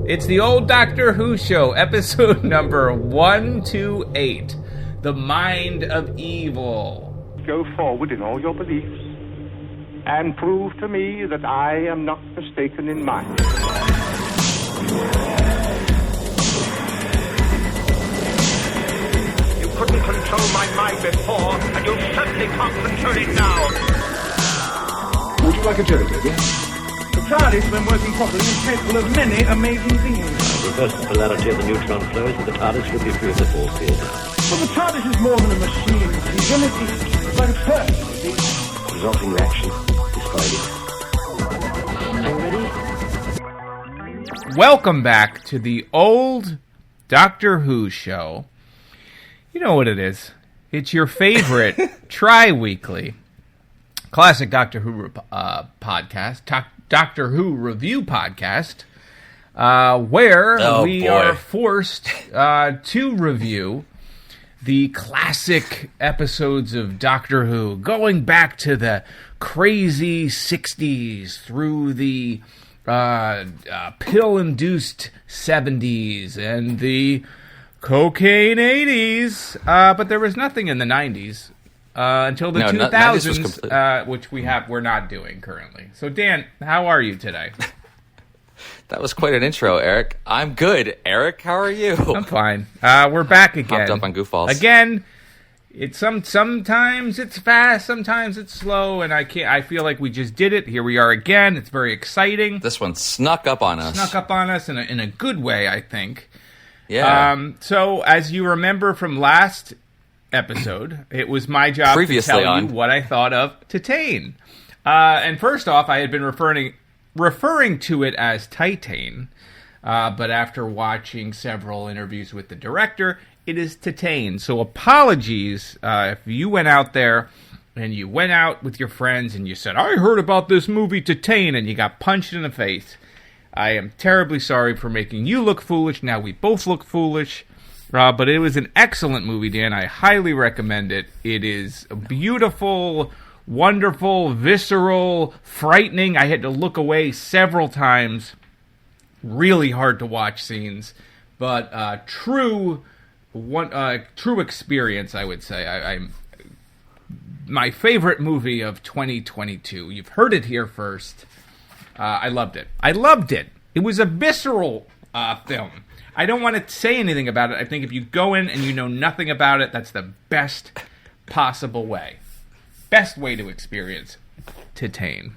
It's the old Doctor Who show, episode number 128, The Mind of Evil. Go forward in all your beliefs and prove to me that I am not mistaken in mine. You couldn't control my mind before, and you certainly can't control it now. Would you like a jelly baby? The TARDIS, when working properly, is capable of many amazing things. Reverse the polarity of the neutron flows, and the TARDIS will be free of the force field. But the TARDIS is more than a machine. It's like a person, you see. The resulting reaction is ready? Welcome back to the old Doctor Who show. You know what it is. It's your favorite tri-weekly classic Doctor Who podcast, Doctor Who review podcast, where we are forced to review the classic episodes of Doctor Who, going back to the crazy 60s through the pill-induced 70s and the cocaine 80s, but there was nothing in the 90s. Until the 2000s, which we're not doing currently. So, Dan, how are you today? That was quite an intro, Eric. I'm good. Eric, how are you? I'm fine. We're back again. Hopped up on Goofballs. Again, it's sometimes it's fast, sometimes it's slow, and I feel like we just did it. Here we are again. It's very exciting. This one snuck up on us. Snuck up on us in a good way, I think. Yeah. So, as you remember from last episode, it was my job to tell you what I thought of Titane. And first off, I had been referring to it as Titane, but after watching several interviews with the director, it is Titane. So apologies if you went out there and you went out with your friends and you said, I heard about this movie Titane, and you got punched in the face. I am terribly sorry for making you look foolish. Now we both look foolish. But it was an excellent movie, Dan. I highly recommend it. It is beautiful, wonderful, visceral, frightening. I had to look away several times. Really hard to watch scenes. But true experience, I would say. My favorite movie of 2022. You've heard it here first. I loved it. It was a visceral film. I don't want to say anything about it. I think if you go in and you know nothing about it, that's the best possible way. Best way to experience Titane.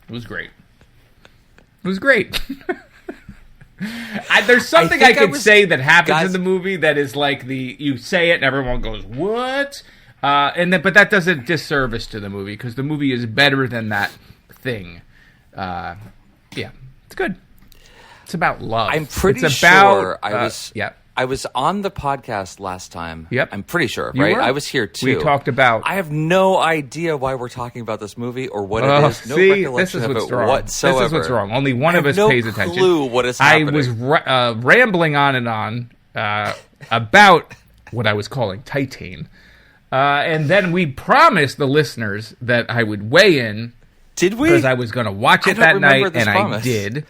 It was great. There's something I could say that happens in the movie that is like you say it and everyone goes, what? But that does a disservice to the movie because the movie is better than that thing. Yeah, it's good. It's about love. I'm pretty sure I was on the podcast last time. Yep. I'm pretty sure, right? I was here too. We talked about... I have no idea why we're talking about this movie or what it is. No recollection of it whatsoever. This is what's wrong. Only one of us pays attention. I have no clue what is happening. I was rambling on and on about what I was calling Titane. And then we promised the listeners that I would weigh in. Did we? Because I was going to watch it that night, and I did.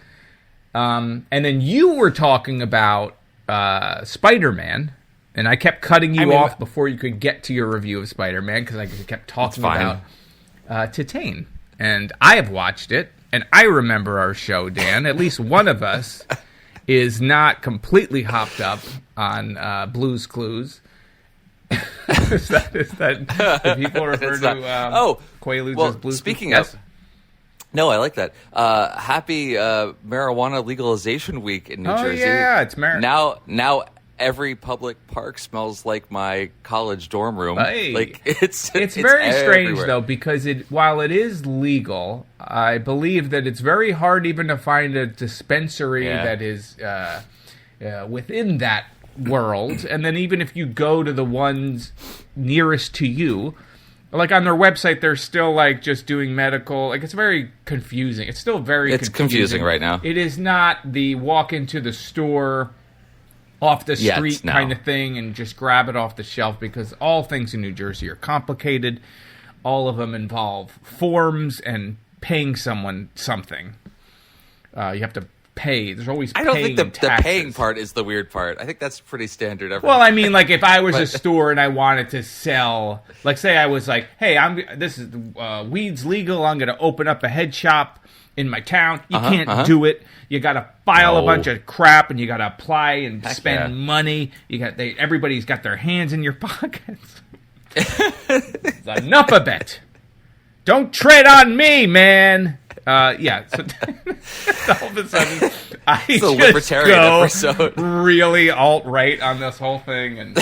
And then you were talking about Spider-Man, and I kept cutting you off before you could get to your review of Spider-Man because I kept talking about Titane. And I have watched it, and I remember our show, Dan. At least one of us is not completely hopped up on Blue's Clues. is that do people refer to Quaaludes as Blue's Clues? Speaking of... No, I like that. Happy marijuana legalization week in New Jersey. Oh, yeah, it's marijuana. Now every public park smells like my college dorm room. Hey. Like it's very strange, everywhere. though, because while it is legal, I believe that it's very hard even to find a dispensary that is within that world. And then even if you go to the ones nearest to you... Like, on their website, they're still, like, just doing medical. Like, it's very confusing. It's still very confusing. It's confusing right now. It is not the walk into the store, off the street kind of thing, and just grab it off the shelf, because all things in New Jersey are complicated. All of them involve forms and paying someone something. You have to pay. There's always I paying don't think the taxes. paying part is the weird part. I think that's pretty standard. Everywhere. Well, I mean, like if I was a store and I wanted to sell, like say I was like, hey, this is weed's legal. I'm going to open up a head shop in my town. You can't do it. You got to file a bunch of crap, and you got to apply and spend money. Everybody's got their hands in your pockets. Enough of it. Don't tread on me, man. So all of a sudden, I it's a just libertarian go episode. really alt-right on this whole thing. And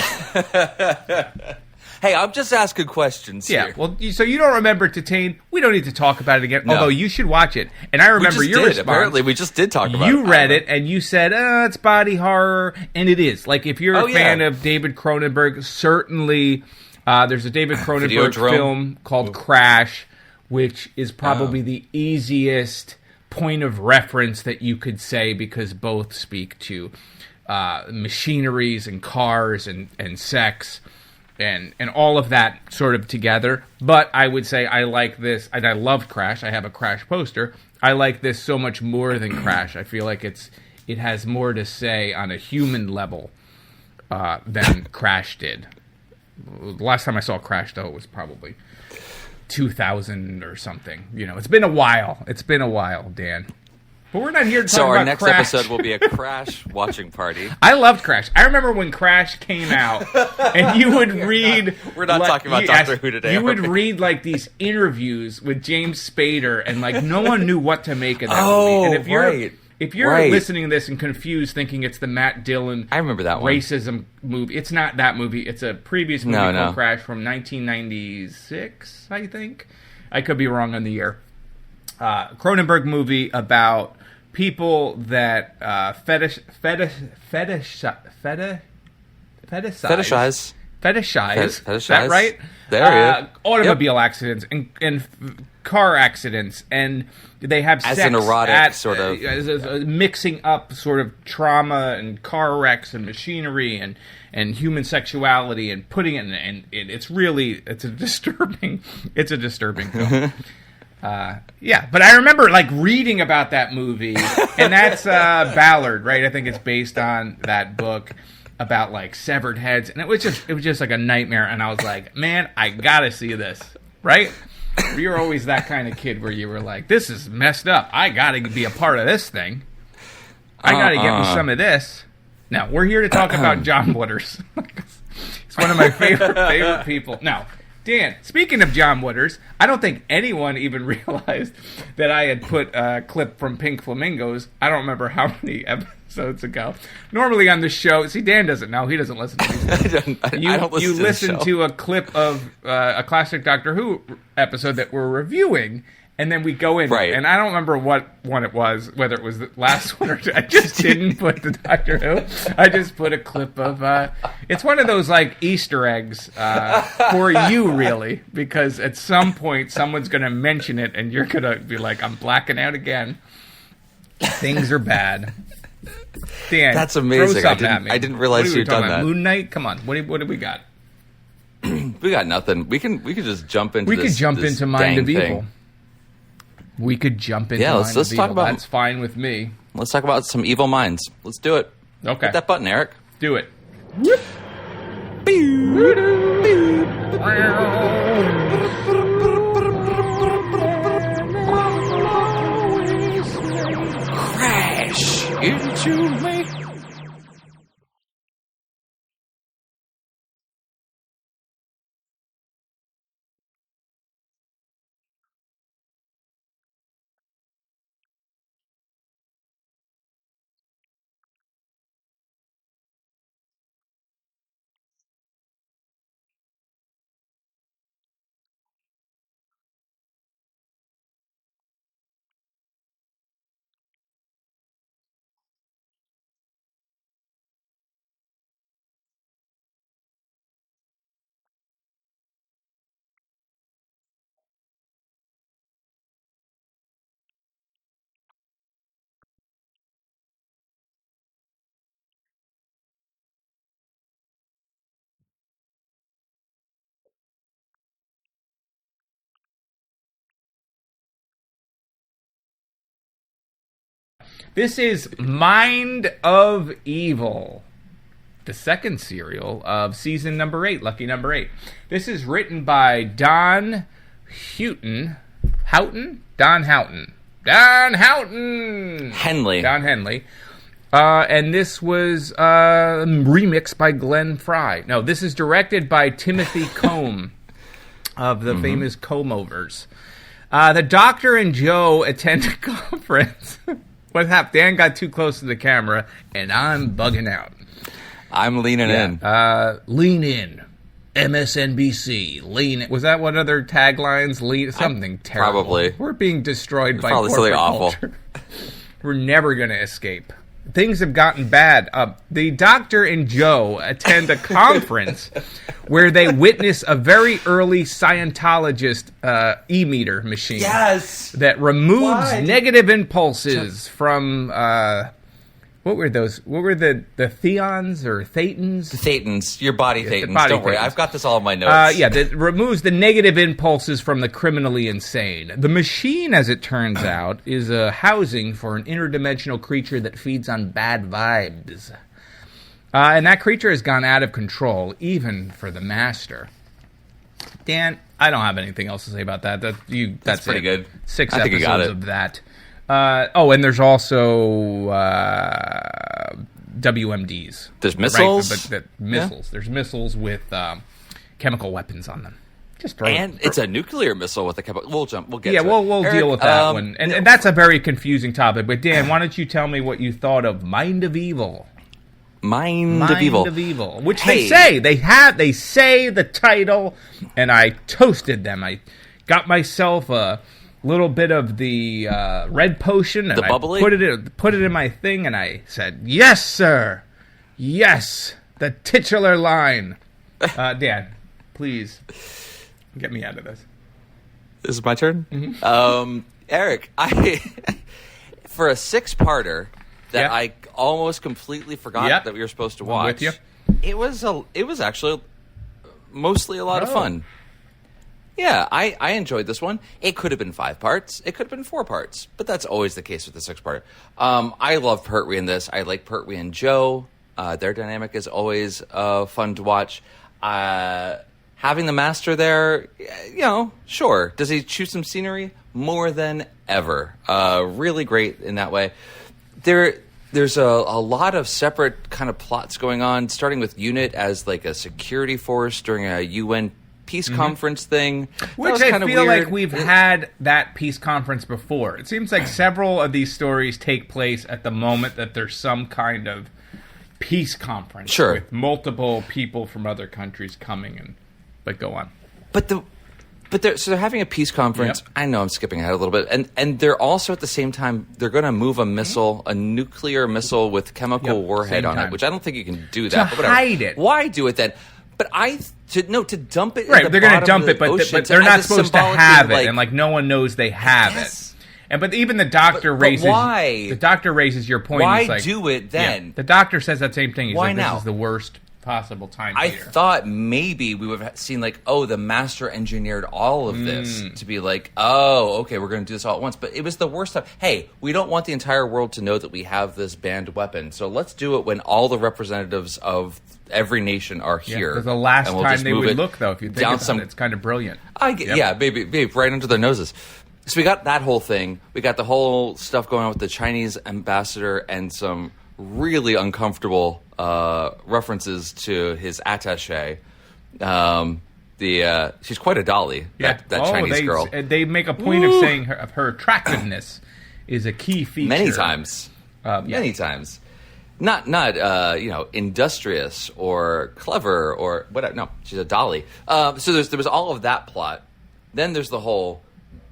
hey, I'm just asking questions here. well, so you don't remember Titane? We don't need to talk about it again. No. Although you should watch it. And I remember your response. Apparently, we just did talk about it. You read it, and you said, it's body horror. And it is. Like, if you're a fan of David Cronenberg, certainly there's a David Cronenberg film called Crash, which is probably the easiest point of reference that you could say, because both speak to machineries and cars and sex and all of that sort of together. But I would say I like this, and I loved Crash. I have a Crash poster. I like this so much more than Crash. I feel like it has more to say on a human level than Crash did. The last time I saw Crash, though, it was probably 2000 or something. It's been a while. Dan. But we're not here to talk about Crash. So our next episode will be a Crash watching party. I loved Crash. I remember when Crash came out, and you would read... We're not talking about Doctor Who today. You would read, like, these interviews with James Spader, and, like, no one knew what to make of that movie. And if you're listening to this and confused, thinking it's the Matt Dillon I remember that racism movie, it's not that movie. It's a previous movie called Crash from 1996, I think. I could be wrong on the year. Cronenberg movie about people that fetishize. Is that right? Automobile accidents and car accidents, and they have sex as an erotic sort of mixing up sort of trauma and car wrecks and machinery and human sexuality and putting it in, and it's a disturbing film. But I remember like reading about that movie, and that's Ballard, right? I think it's based on that book about like severed heads, and it was just like a nightmare. And I was like, man, I gotta see this, right? You were always that kind of kid where you were like, this is messed up. I gotta be a part of this thing. I gotta get me some of this. Now we're here to talk about John Waters. He's one of my favorite people. Now, Dan, speaking of John Waters, I don't think anyone even realized that I had put a clip from Pink Flamingos. I don't remember how many episodes ago. Normally on the show, see, Dan doesn't know. He doesn't listen to these. I don't listen to listen to a clip of a classic Doctor Who episode that we're reviewing, and then we go in. Right. And I don't remember what one it was, whether it was the last one or two. I just didn't put the Doctor Who. I just put a clip of... it's one of those, like, Easter eggs for you, really, because at some point someone's going to mention it, and you're going to be like, I'm blacking out again. Things are bad. Dan, that's amazing. I didn't realize you'd done that. Moon Knight? Come on. What do we got? We got nothing. We can just jump into into Mind of Evil. We could jump into Mind of Evil. Let's talk about... That's fine with me. Let's talk about some evil minds. Let's do it. Okay. Hit that button, Eric. Do it. Crash into me. This is Mind of Evil, the second serial of season number 8, lucky number 8. This is written by Don Houghton. Don Henley. And this was remixed by Glenn Fry. No, this is directed by Timothy Combe of the famous Combe-overs. The Doctor and Joe attend a conference. What happened? Dan got too close to the camera, and I'm bugging out. I'm leaning in. Lean in. MSNBC. Lean in. Was that what other taglines? Lean. Something terrible. Probably. We're being destroyed by probably corporate awful. culture. We're never going to escape. Things have gotten bad. The Doctor and Joe attend a conference where they witness a very early Scientologist e-meter machine. Yes! That removes negative impulses from... what were those? What were the theons or thetans? The thetans. Your body thetans. Body Don't worry. thetans. I've got this all in my notes. That removes the negative impulses from the criminally insane. The machine, as it turns out, is a housing for an interdimensional creature that feeds on bad vibes. And that creature has gone out of control, even for the Master. Dan, I don't have anything else to say about that. That's pretty good. 6 I think you got episodes it. of that. And there's also WMDs. There's missiles? Right, but missiles. Yeah. There's missiles with chemical weapons on them. Just throw and them. It's a nuclear missile with a chemical... We'll get to it. Yeah, we'll Eric, deal with that one. And that's a very confusing topic. But Dan, why don't you tell me what you thought of Mind of Evil? Mind of Evil. Which they say. They say the title, and I toasted them. I got myself a little bit of the red potion, and the bubbly? I put it in my thing, and I said, "Yes, sir. Yes." The titular line. Dan, please get me out of this. This is my turn? Mm-hmm. Eric, for a 6-parter that I almost completely forgot that we were supposed to watch. I'm with you. It was actually mostly a lot of fun. Yeah, I enjoyed this one. It could have been 5 parts. It could have been 4 parts. But that's always the case with the 6-parter. I love Pertwee in this. I like Pertwee and Joe. Their dynamic is always fun to watch. Having the Master there, sure. Does he choose some scenery? More than ever. Really great in that way. There's a lot of separate kind of plots going on, starting with UNIT as like a security force during a UN peace conference thing. Which I feel like we've had that peace conference before. It seems like several of these stories take place at the moment that there's some kind of peace conference. Sure. With multiple people from other countries coming but go on. But they're having a peace conference. Yep. I know I'm skipping ahead a little bit. And they're also at the same time, they're going to move a missile, a nuclear missile with chemical warhead on it, which I don't think you can do that. To hide it. Why do it then? But to dump it. Right, in they're going to dump it, but they're not supposed to have it, and like no one knows they have it. But even the Doctor raises. Why? The Doctor raises your point. Why like, do it then? Yeah, the Doctor says that same thing. He's Why like, now? This is the worst possible time. I thought maybe we would have seen like, the Master engineered all of this to be like, okay, we're going to do this all at once. But it was the worst time. Hey, we don't want the entire world to know that we have this banned weapon, so let's do it when all the representatives of every nation are here. Yeah, the last time they would look, though, if you think about it, it's kind of brilliant. Yeah, baby, right under their noses. So we got that whole thing. We got the whole stuff going on with the Chinese ambassador and some really uncomfortable references to his attaché. She's quite a dolly, that Chinese girl. They make a point of saying her attractiveness is a key feature. Many times. Many times. Not industrious or clever or whatever. No, she's a dolly. So there was all of that plot. Then there's the whole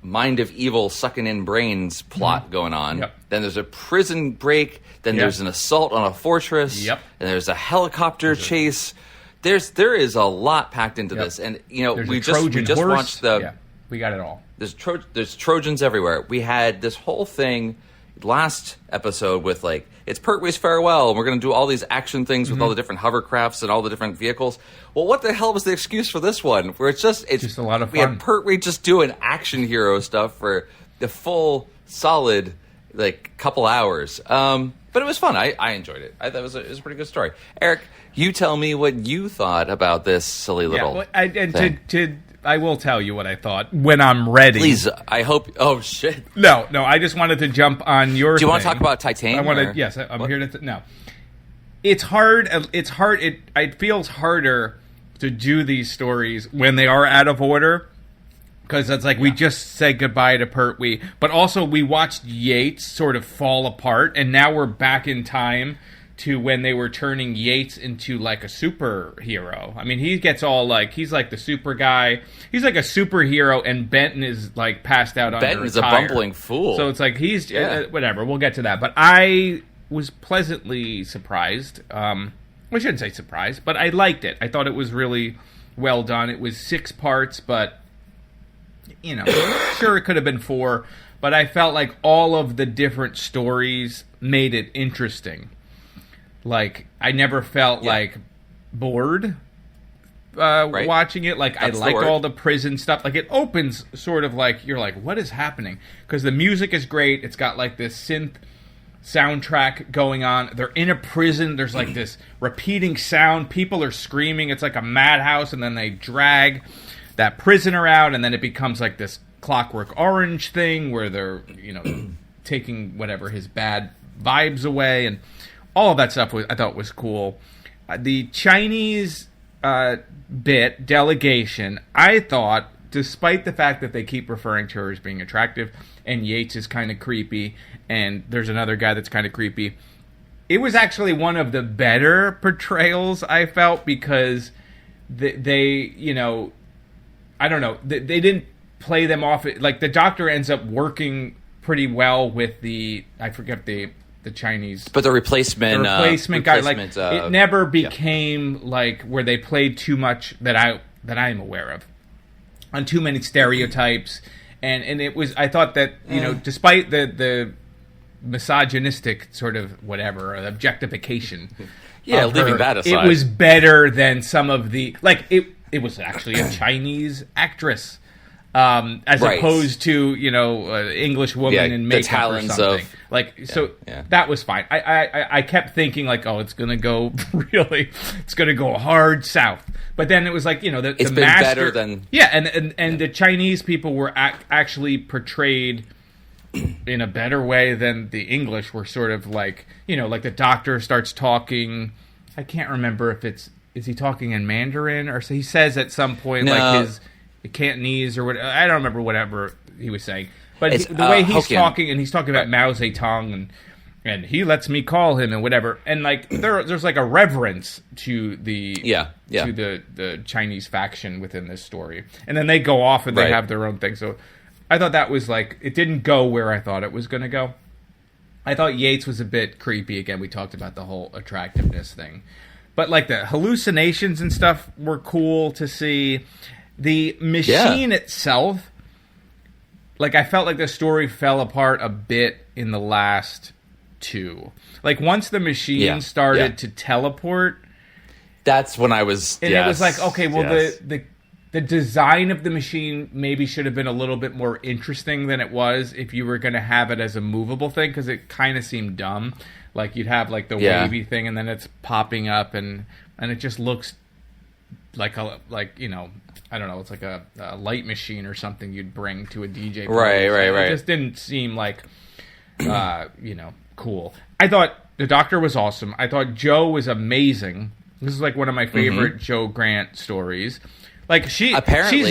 Mind of Evil sucking in brains plot going on. Yep. Then there's a prison break. Then there's an assault on a fortress. Yep. And there's a helicopter chase. There is a lot packed into this, and we just watched the. Yeah, we got it all. There's Trojans everywhere. We had this whole thing last episode with like it's Pertwee's farewell, and we're going to do all these action things with all the different hovercrafts and all the different vehicles. Well, what the hell was the excuse for this one? Where it's just a lot of fun. We had Pertwee just doing action hero stuff for the full solid like couple hours. But it was fun. I enjoyed it. I thought it was a pretty good story. Eric, you tell me what you thought about this silly little thing. I will tell you what I thought when I'm ready. Please, I hope. Oh shit! No. I just wanted to jump on your. Do you want to talk about Titane? I want to. Yes, I'm here to. No, it's hard. It's hard. It feels harder to do these stories when they are out of order, because it's like we just said goodbye to Pertwee, but also we watched Yates sort of fall apart, and now we're back in time to when they were turning Yates into like a superhero. I mean, he gets all like, he's like the super guy. He's like a superhero, and Benton is like passed out under a tire. Benton's a bumbling fool. So it's like he's whatever. We'll get to that. But I was pleasantly surprised. I shouldn't say surprised, but I liked it. I thought it was really well done. It was 6 parts, but sure it could have been 4. But I felt like all of the different stories made it interesting. Like, I never felt like bored watching it. Like, I liked all the prison stuff. Like, it opens sort of like, you're like, what is happening? Because the music is great. It's got like this synth soundtrack going on. They're in a prison. There's like this repeating sound. People are screaming. It's like a madhouse. And then they drag that prisoner out. And then it becomes like this Clockwork Orange thing where they're, taking whatever his bad vibes away. And all of that stuff I thought was cool. The Chinese bit, Delegation, I thought, despite the fact that they keep referring to her as being attractive, and Yates is kind of creepy, and there's another guy that's kind of creepy, it was actually one of the better portrayals, I felt, because they I don't know, they didn't play them off. Like, the doctor ends up working pretty well with I forget the Chinese, but the replacement guy, like it never became like where they played too much that I am aware of, on too many stereotypes, and it was, I thought that despite the misogynistic sort of whatever objectication, leaving that aside, it was better than some of the it was actually a Chinese actress. As opposed to English woman in makeup or something. That was fine. I kept thinking like, oh, it's gonna go it's gonna go hard south. But then it was like it's been master, better than and the Chinese people were actually portrayed in a better way than the English were. Sort of like like the doctor starts talking. I can't remember if is he talking in Mandarin, or so he says at some point like his Cantonese or what, I don't remember whatever he was saying, but the way he's talking, and he's talking about Mao Zedong, and he lets me call him and whatever, and like there's like a reverence to the to the Chinese faction within this story, and then they go off and they have their own thing. So I thought that was like, it didn't go where I thought it was going to go. I thought Yates was a bit creepy. Again, we talked about the whole attractiveness thing, but like the hallucinations and stuff were cool to see. The machine itself, like, I felt like the story fell apart a bit in the last 2. Like, once the machine started to teleport, that's when I was. And it was like, okay, well, the design of the machine maybe should have been a little bit more interesting than it was if you were going to have it as a movable thing, because it kind of seemed dumb. Like, you'd have like the wavy thing, and then it's popping up, and it just looks like I don't know, it's like a light machine or something you'd bring to a DJ party. Right. It just didn't seem like, cool. I thought the doctor was awesome. I thought Joe was amazing. This is like one of my favorite Joe Grant stories. Like, she's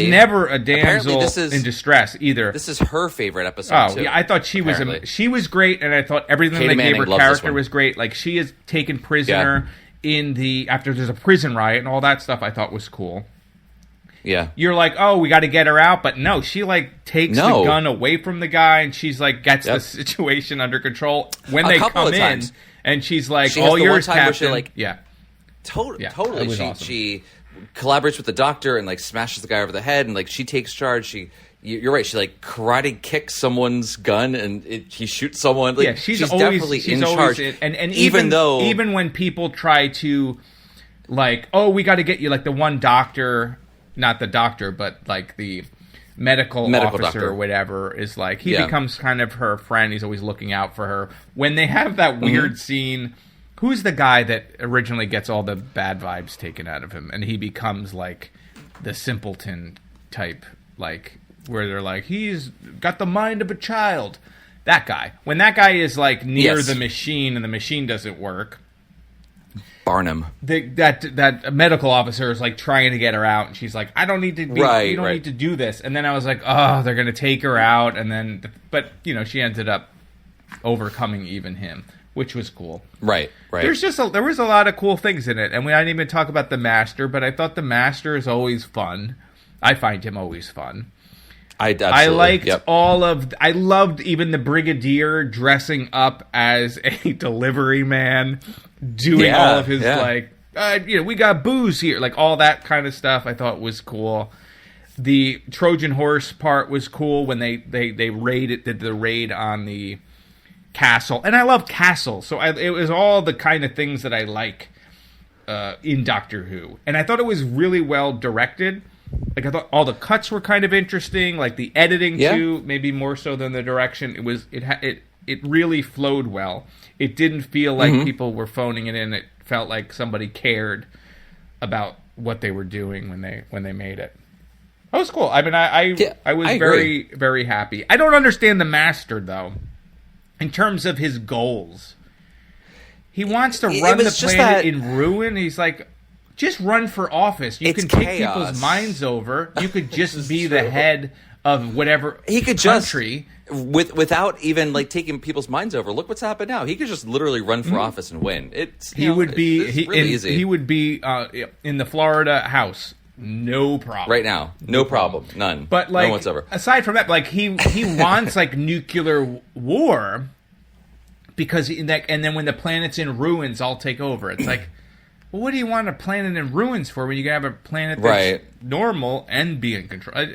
never a damsel in distress either. This is her favorite episode, too. Yeah, I thought she was great, and I thought everything they gave her character was great. Like, she is taken prisoner after there's a prison riot and all that stuff, I thought was cool. Yeah. You're like, oh, we got to get her out, but no, she like takes the gun away from the guy, and she's like gets the situation under control when they come in, and she's like, all yours, Captain. Totally. Awesome. She collaborates with the doctor and like smashes the guy over the head, and like she takes charge. You're right. She like karate kicks someone's gun, and he shoots someone. Like, she's definitely in charge. And even when people try to like, oh, we got to get you, like the one doctor. Not the doctor, but like the medical officer doctor or whatever is like, he becomes kind of her friend. He's always looking out for her. When they have that weird scene, who's the guy that originally gets all the bad vibes taken out of him, and he becomes like the simpleton type, like where they're like, he's got the mind of a child. That guy. When that guy is like near the machine and the machine doesn't work, Barnum. That medical officer is like trying to get her out, and she's like, "I don't need to be. You don't need to do this." And then I was like, "Oh, they're gonna take her out." And then, but she ended up overcoming even him, which was cool. Right. There was a lot of cool things in it, and we didn't even talk about the Master, but I thought the Master is always fun. I find him always fun. I liked I loved even the Brigadier dressing up as a delivery man, doing all of his we got booze here, like all that kind of stuff. I thought was cool. The Trojan horse part was cool when they did the raid on the castle, and I love castles, so it was all the kind of things that I like in Doctor Who, and I thought it was really well directed. Like, I thought all the cuts were kind of interesting, like the editing too, maybe more so than the direction. It really flowed well. It didn't feel like people were phoning it in. It felt like somebody cared about what they were doing when they made it. That was cool. I mean, I was very, very happy. I don't understand the Master though, in terms of his goals. He wants to run the planet in ruin. He's like, just run for office. You can take people's minds over. You could just be the head of whatever country. Without even like taking people's minds over. Look what's happened now. He could just literally run for office and win. It's really easy. He would be in the Florida House. No problem. Right now. No problem. None. But like, none whatsoever. Aside from that, like he wants like nuclear war because and then when the planet's in ruins, I'll take over. It's like, well, what do you want a planet in ruins for when you can have a planet that's normal and be in control?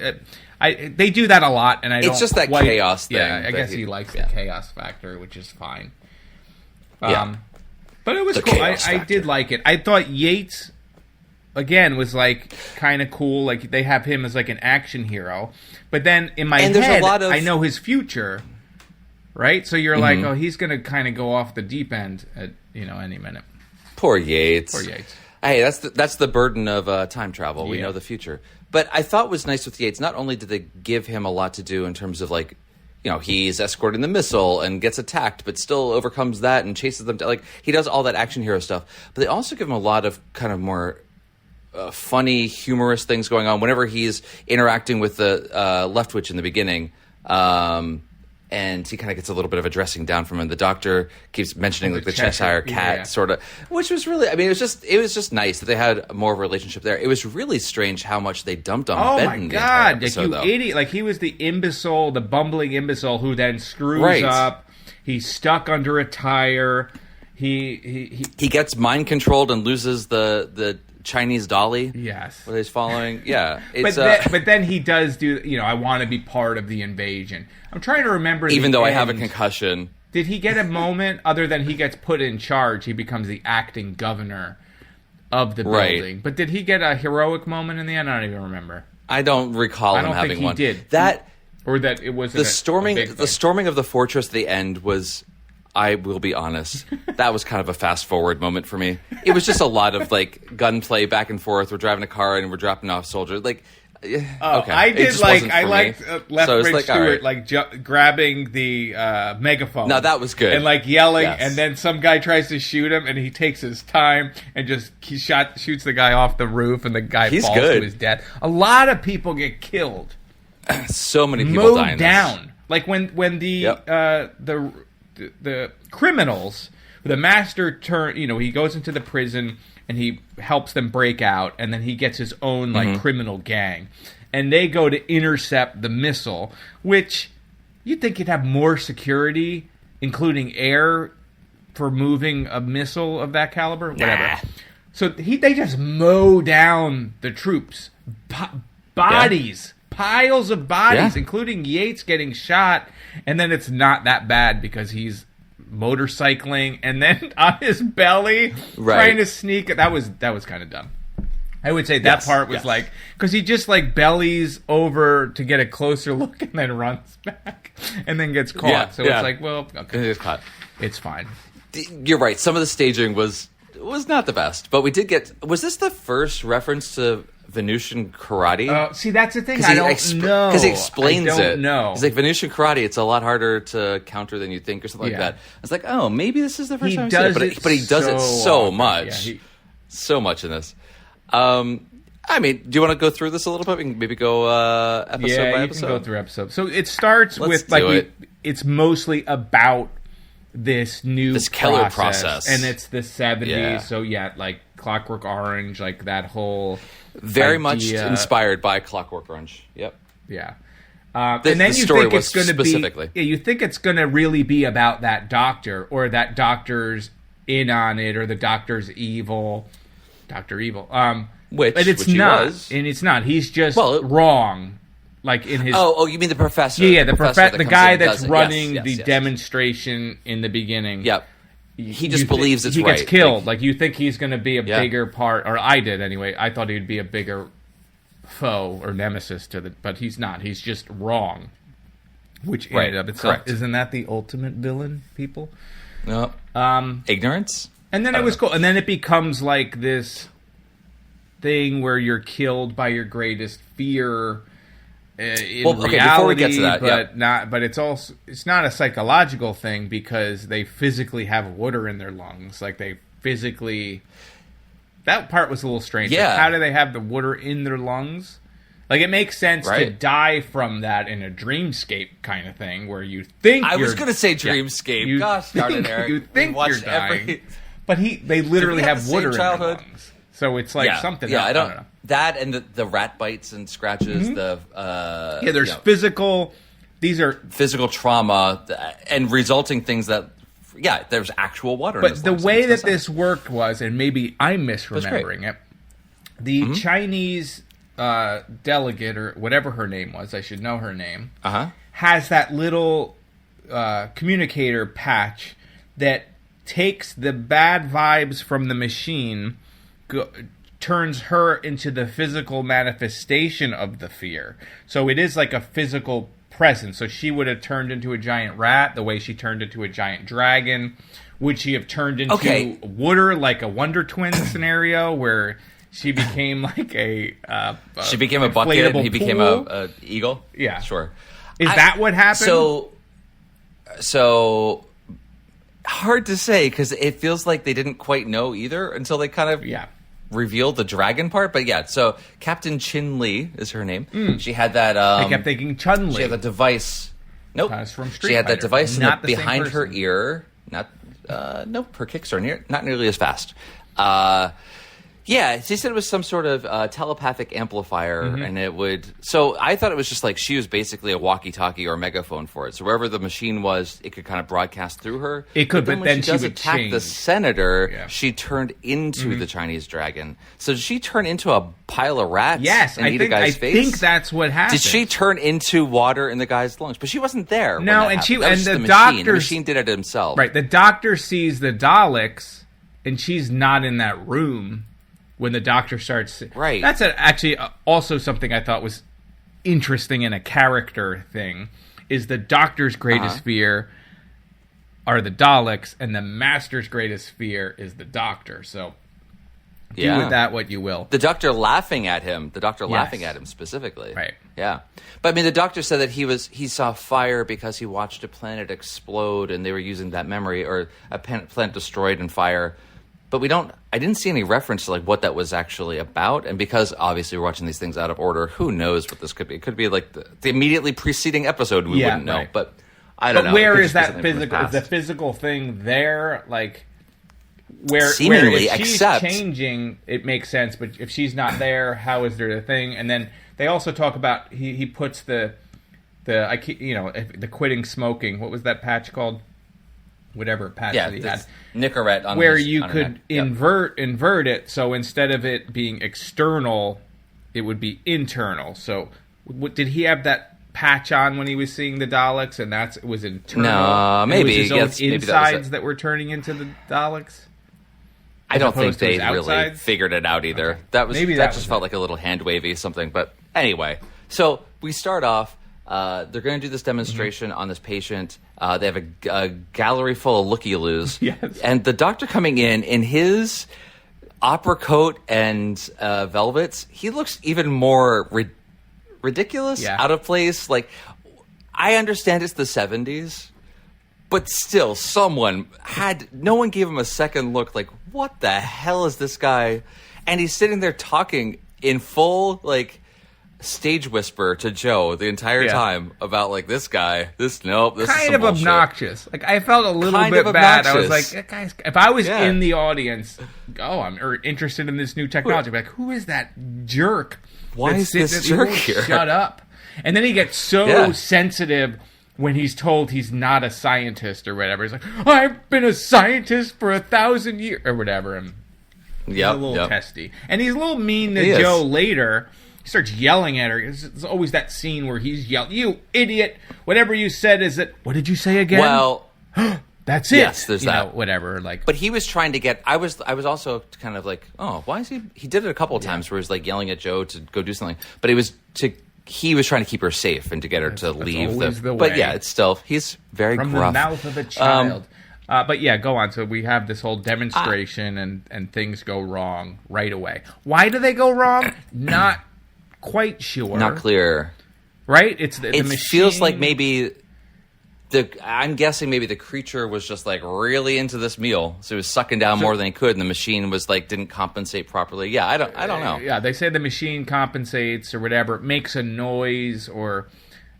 They do that a lot, and it's just that chaos thing. Yeah, I guess he likes the chaos factor, which is fine. But it was cool. I did like it. I thought Yates, again, was like kind of cool. Like they have him as like an action hero, but then in my head, I know his future, right? So you're like, oh, he's going to kind of go off the deep end at any minute. Poor Yates. Hey, that's the burden of time travel. We know the future. But I thought was nice with Yates, not only did they give him a lot to do in terms of like, he's escorting the missile and gets attacked, but still overcomes that and chases them. Like he does all that action hero stuff. But they also give him a lot of kind of more funny, humorous things going on whenever he's interacting with the Leftwich in the beginning. And he kind of gets a little bit of a dressing down from him. The Doctor keeps mentioning like the Cheshire Cat, sort of, which was really, I mean, it was just nice that they had more of a relationship there. It was really strange how much they dumped on Benton. Oh my God, you idiot! Like he was the imbecile, the bumbling imbecile who then screws up. He's stuck under a tire. He gets mind controlled and loses the Chinese dolly. Yes. What he's following. Yeah. It's, but then he does do, I want to be part of the invasion. I'm trying to remember. Even though I have a concussion. Did he get a moment other than he gets put in charge? He becomes the acting governor of the building. But did he get a heroic moment in the end? I don't even remember. I don't recall him having one. I don't think he did. That or that it was the storming. The storming of the fortress at the end was. I will be honest, that was kind of a fast-forward moment for me. It was just a lot of, like, gunplay back and forth. We're driving a car and we're dropping off soldiers. Like, okay. I liked Lethbridge Stewart, grabbing the megaphone. No, that was good. And, like, yelling, and then some guy tries to shoot him, and he takes his time and just shoots the guy off the roof, and the guy falls to his death. A lot of people get killed. So many people die in this. Down. Like, when the criminals, the Master he goes into the prison and he helps them break out, and then he gets his own criminal gang, and they go to intercept the missile, which you'd think you'd have more security, including air, for moving a missile of that caliber. Whatever. So they just mow down the troops, bodies. Piles of bodies, including Yates getting shot, and then it's not that bad because he's motorcycling and then on his belly trying to sneak. That was kind of dumb. I would say that part was like, because he just like bellies over to get a closer look and then runs back and then gets caught. It's like, well, okay. It gets caught. It's fine. You're right. Some of the staging was not the best, but we did get. Was this the first reference to Venusian karate? See, that's the thing. I don't know. Because he explains it. I don't know. He's like, Venusian karate, it's a lot harder to counter than you think or something like that. I was like, oh, maybe this is the first time he's done it. But he does it so much. Yeah, so much in this. I mean, do you want to go through this a little bit? We can maybe go episode by episode. Yeah, you can go through episode. So it starts with, like, it's mostly about this Keller process. And it's the 70s. Yeah. So, like Clockwork Orange, like that whole very idea. Much inspired by Clockwork Orange. Yep. Yeah. And then you think it's going to be... Yeah, you think it's going to really be about that doctor, or that doctor's in on it, or the doctor's evil... Dr. Evil. But it's not. And it's not. He's just wrong. Like in his... Oh, you mean the professor? Yeah, the guy that's running the demonstration in the beginning. Yep. He just believes it's right. He gets killed. Like, you think he's going to be a bigger part, or I did anyway. I thought he'd be a bigger foe or nemesis to but he's not. He's just wrong. Which ended up itself. Correct. Isn't that the ultimate villain, people? No. Ignorance? And then it was cool. And then it becomes like this thing where you're killed by your greatest fear in reality. Before we get to that, but it's not a psychological thing, because they physically have water in their lungs. Like, they physically... That part was a little strange. Yeah. Like, how do they have the water in their lungs? Like, it makes sense to die from that in a dreamscape kind of thing, where you think I was going to say dreamscape. Yeah, Gosh darn it, Eric. You think you're dying. But they literally have water in their lungs. So it's like something else. I don't know. That and the rat bites and scratches, there's physical... These are... Physical trauma and resulting things that... Yeah, there's actual water in his lungs. But the way that this worked was, and maybe I'm misremembering it, the Chinese delegate, or whatever her name was, I should know her name, has that little communicator patch that takes the bad vibes from the machine, turns her into the physical manifestation of the fear. So it is like a physical presence. So she would have turned into a giant rat the way she turned into a giant dragon. Would she have turned into water, like a Wonder Twins scenario where she became like she became a bucket and he became a eagle? Yeah. Sure. Is that what happened? So hard to say, because it feels like they didn't quite know either until they kind of revealed the dragon part. But so Captain Chin Li is her name. She had that... I kept thinking Chun-Li. She had that device... Nope. From Street she had Fighter. that device behind her ear. Nope, her kicks are not nearly as fast. She said it was some sort of telepathic amplifier, and it would... So I thought it was just like she was basically a walkie-talkie or a megaphone for it. So wherever the machine was, it could kind of broadcast through her. It could, but then she would attack change. The senator, she turned into the Chinese dragon. So did she turn into a pile of rats? Yes, and eat a guy's face? I think that's what happened. Did she turn into water in the guy's lungs? But she wasn't there. No, and the doctor... The machine did it himself. Right, the doctor sees the Daleks, and she's not in that room when the doctor starts... Right. That's actually also something I thought was interesting in a character thing, is the doctor's greatest fear are the Daleks, and the master's greatest fear is the doctor. So do with that what you will. The doctor laughing at him. The doctor laughing at him specifically. Right. Yeah. But I mean, the doctor said that he saw fire because he watched a planet explode, and they were using that memory, or a planet destroyed in fire. But I didn't see any reference to like what that was actually about. And because obviously we're watching these things out of order, who knows what this could be? It could be like the immediately preceding episode. We wouldn't know. Right. But I don't know. But where is that physical? Is the physical thing there? Like where seemingly, if she's changing, it makes sense. But if she's not there, how is there a thing? And then they also talk about he puts the quitting smoking. What was that patch called? Whatever patch that he had. Nicorette on where his, you could invert it, so instead of it being external, it would be internal. So did he have that patch on when he was seeing the Daleks, and it was internal? No, maybe. It was his own insides that were turning into the Daleks? I don't think they really figured it out either. Okay. That just felt like a little hand wavy something. But anyway, so we start off. They're going to do this demonstration on this patient. They have a gallery full of looky-loos. Yes. And the doctor coming in his opera coat and velvets, he looks even more ridiculous, out of place. Like, I understand it's the 70s, but still, no one gave him a second look, like, what the hell is this guy? And he's sitting there talking in full, like, stage whisper to Joe the entire time about, like, this guy, this is kind of bullshit. Obnoxious. Like, I felt a little bit bad. I was like, guys, if I was in the audience, I'm interested in this new technology, I'd be like, who is that jerk? Why is this jerk here? Shut up. And then he gets so sensitive when he's told he's not a scientist or whatever. He's like, I've been a scientist for 1,000 years or whatever. And he's a little testy. And he's a little mean to Joe later. He starts yelling at her. It's always that scene where he's yelling, "You idiot! Whatever you said is it? What did you say again?" Well, that's it. Yes, there's that. Whatever. Like, but he was trying to get. I was also kind of like, oh, why is he? He did it a couple of times where he was like yelling at Joe to go do something. But he was trying to keep her safe and to get her to leave. The way. But yeah, it's still he's very from gruff. the mouth of a child. But yeah, go on. So we have this whole demonstration and things go wrong right away. Why do they go wrong? Not quite sure. Not clear. Right? It feels like maybe I'm guessing maybe the creature was just like really into this meal, so he was sucking down more than he could, and the machine was like didn't compensate properly. Yeah, I don't know. Yeah, they say the machine compensates or whatever. It makes a noise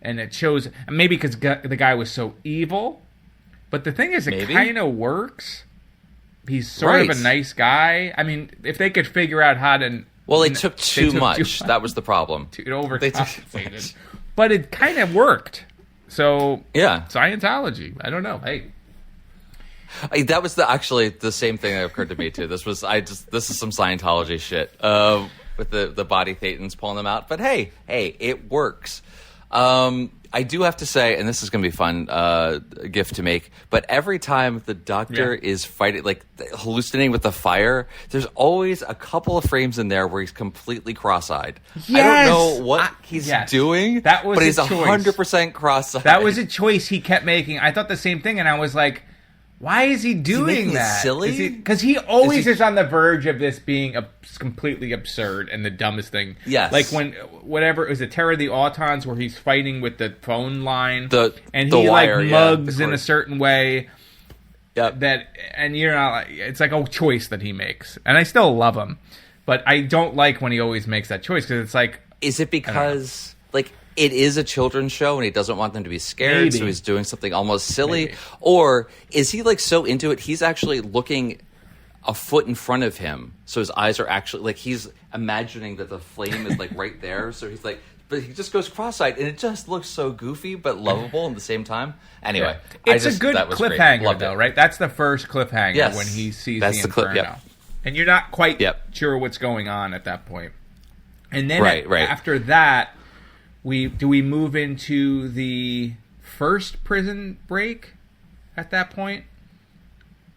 and it shows maybe because the guy was so evil. But the thing is, it kind of works. He's sort of a nice guy. I mean, if they could figure out how to. Well, it took too much. That was the problem. It overcompensated. But it kind of worked. So, Scientology. I don't know. Hey. That was actually the same thing that occurred to me, too. This is some Scientology shit with the body thetans pulling them out. But hey, it works. I do have to say, and this is going to be fun, a gift to make, but every time the doctor is fighting, like hallucinating with the fire, there's always a couple of frames in there where he's completely cross-eyed. Yes! I don't know what he's doing, but he's 100% cross-eyed. That was a choice he kept making. I thought the same thing, and I was like, why is he doing that? Silly? Because he always is on the verge of this being completely absurd and the dumbest thing. Yes. Like when, whatever, it was a Terror of the Autons where he's fighting with the phone line. And he wire, mugs in a certain way. Yep. And you're not, it's like a choice that he makes. And I still love him. But I don't like when he always makes that choice because it's like. Is it because, like, it is a children's show and he doesn't want them to be scared, so he's doing something almost silly? Maybe. Or is he like so into it he's actually looking a foot in front of him, so his eyes are actually like he's imagining that the flame is like right there, so he's like, but he just goes cross-eyed and it just looks so goofy but lovable at the same time. Anyway, it's a good cliffhanger though, right? That's the first cliffhanger when he sees the Inferno. And you're not quite sure what's going on at that point. And then after that, do we move into the first prison break at that point?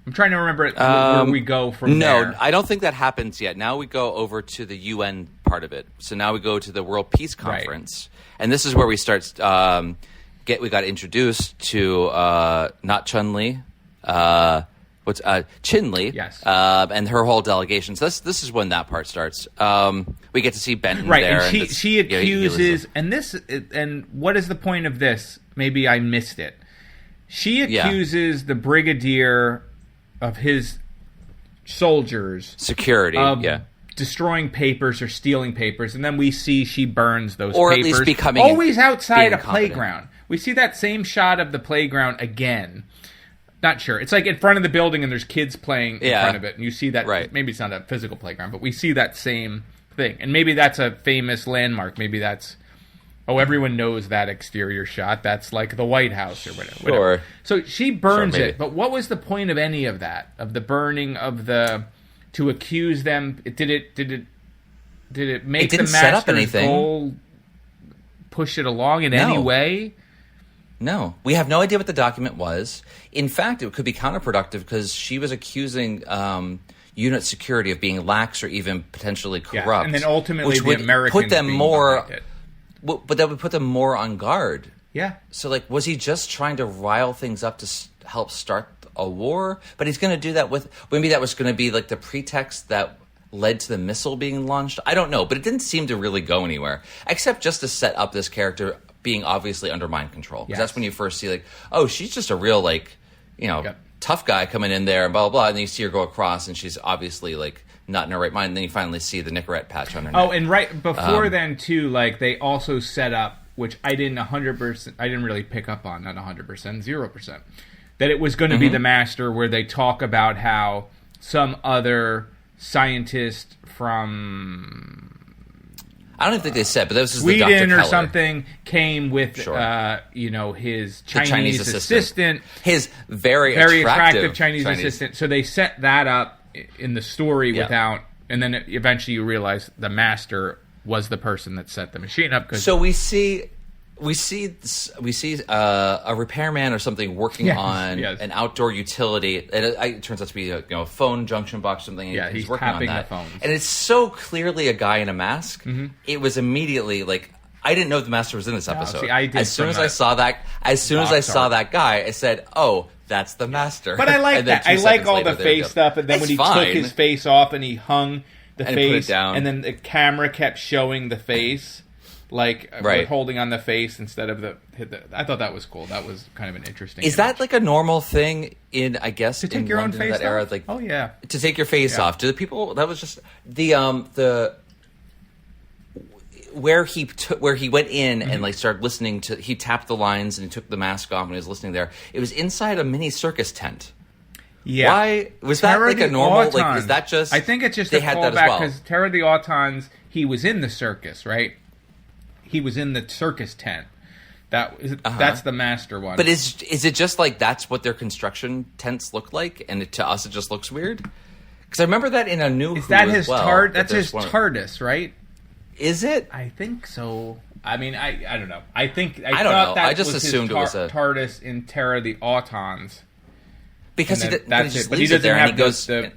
I'm trying to remember where we go from there. No, I don't think that happens yet. Now we go over to the UN part of it. So now we go to the World Peace Conference. And this is where we start we got introduced to not Chun-Li, Chin-Li, and her whole delegation. So this is when that part starts. We get to see Benton there, and she accuses, and what is the point of this? Maybe I missed it. She accuses the brigadier of his soldiers, security, of destroying papers or stealing papers, and then we see she burns those or papers. At least becoming always outside a playground. We see that same shot of the playground again. Not sure. It's like in front of the building and there's kids playing in front of it. And you see that. Right. Maybe it's not a physical playground, but we see that same thing. And maybe that's a famous landmark. Maybe that's, everyone knows that exterior shot. That's like the White House or whatever. Sure. So she burns it. But what was the point of any of that? Of the burning of to accuse them? Did it make the master's goal push it along in any way? No. We have no idea what the document was. In fact, it could be counterproductive because she was accusing unit security, of being lax or even potentially corrupt. And then ultimately which the would Americans put them being more. behind it. But that would put them more on guard. Yeah. So, like, was he just trying to rile things up to help start a war? But he's going to do that with... Maybe that was going to be, like, the pretext that led to the missile being launched. I don't know. But it didn't seem to really go anywhere. Except just to set up this character being obviously under mind control. Because that's when you first see, like, oh, she's just a real, like, tough guy coming in there and blah, blah, blah. And then you see her go across and she's obviously, like, not in her right mind. And then you finally see the Nicorette patch on her neck. Oh, and right before then, too, like, they also set up, which I didn't 100%, I didn't really pick up on, not 100%, 0%, that it was going to be the Master, where they talk about how some other scientist from... I don't think they said, but this is Sweden the Dr. or Keller. something came with, his Chinese assistant. His very attractive Chinese assistant. So they set that up in the story without... And then eventually you realize the Master was the person that set the machine up. So we see a repairman or something working on an outdoor utility. It turns out to be a phone junction box or something. Yeah, he's working tapping on that. the phones. And it's so clearly a guy in a mask. Mm-hmm. It was immediately like, I didn't know the Master was in this episode. See, I did as soon as I saw that guy, I said, "Oh, that's the Master." But I like that. I like all the face stuff. And then when he took his face off and he hung the face, put it down. And then the camera kept showing the face, like holding on the face instead of the. I thought that was cool. That was kind of an interesting. Is that like a normal thing in? I guess to take in your London, own face that era, off? like oh yeah, to take your face off. Do the people? That was just the. Where he went in and like started listening to. He tapped the lines and he took the mask off and he was listening there. It was inside a mini circus tent. Yeah. Why was that like a normal? Autons. Like, is that just? I think it's just they a had that as callback well. because Terror of the Autons. He was in the circus, right? He was in the circus tent. That's the Master one. But is it just like that's what their construction tents look like, and to us it just looks weird? Because I remember that in a New is Who that as his well, That's his TARDIS, right? Is it? I think so. I mean, I don't know. I don't know. That I just was assumed his it was a TARDIS in Terror of the Autons. Because he that's just it. But he leaves it doesn't there have and he goes the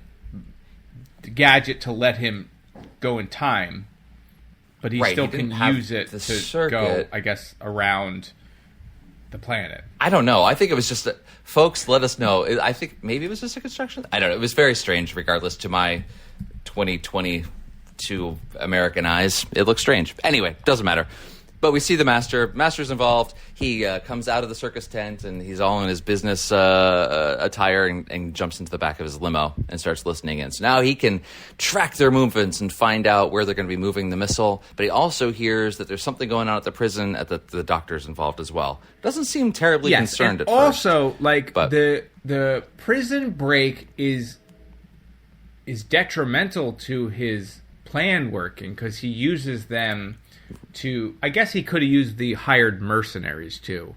gadget to let him go in time. But he still can use it to go, I guess, around the planet. I don't know. I think it was just folks, let us know. I think maybe it was just a construction. I don't know. It was very strange, regardless to my 2022 American eyes. It looks strange. Anyway, doesn't matter. But we see the Master's involved. He comes out of the circus tent, and he's all in his business attire and jumps into the back of his limo and starts listening in. So now he can track their movements and find out where they're going to be moving the missile. But he also hears that there's something going on at the prison, the doctor's involved as well. Doesn't seem terribly concerned at first. Also, like, the prison break is detrimental to his plan working, because he uses them to, I guess he could have used the hired mercenaries too,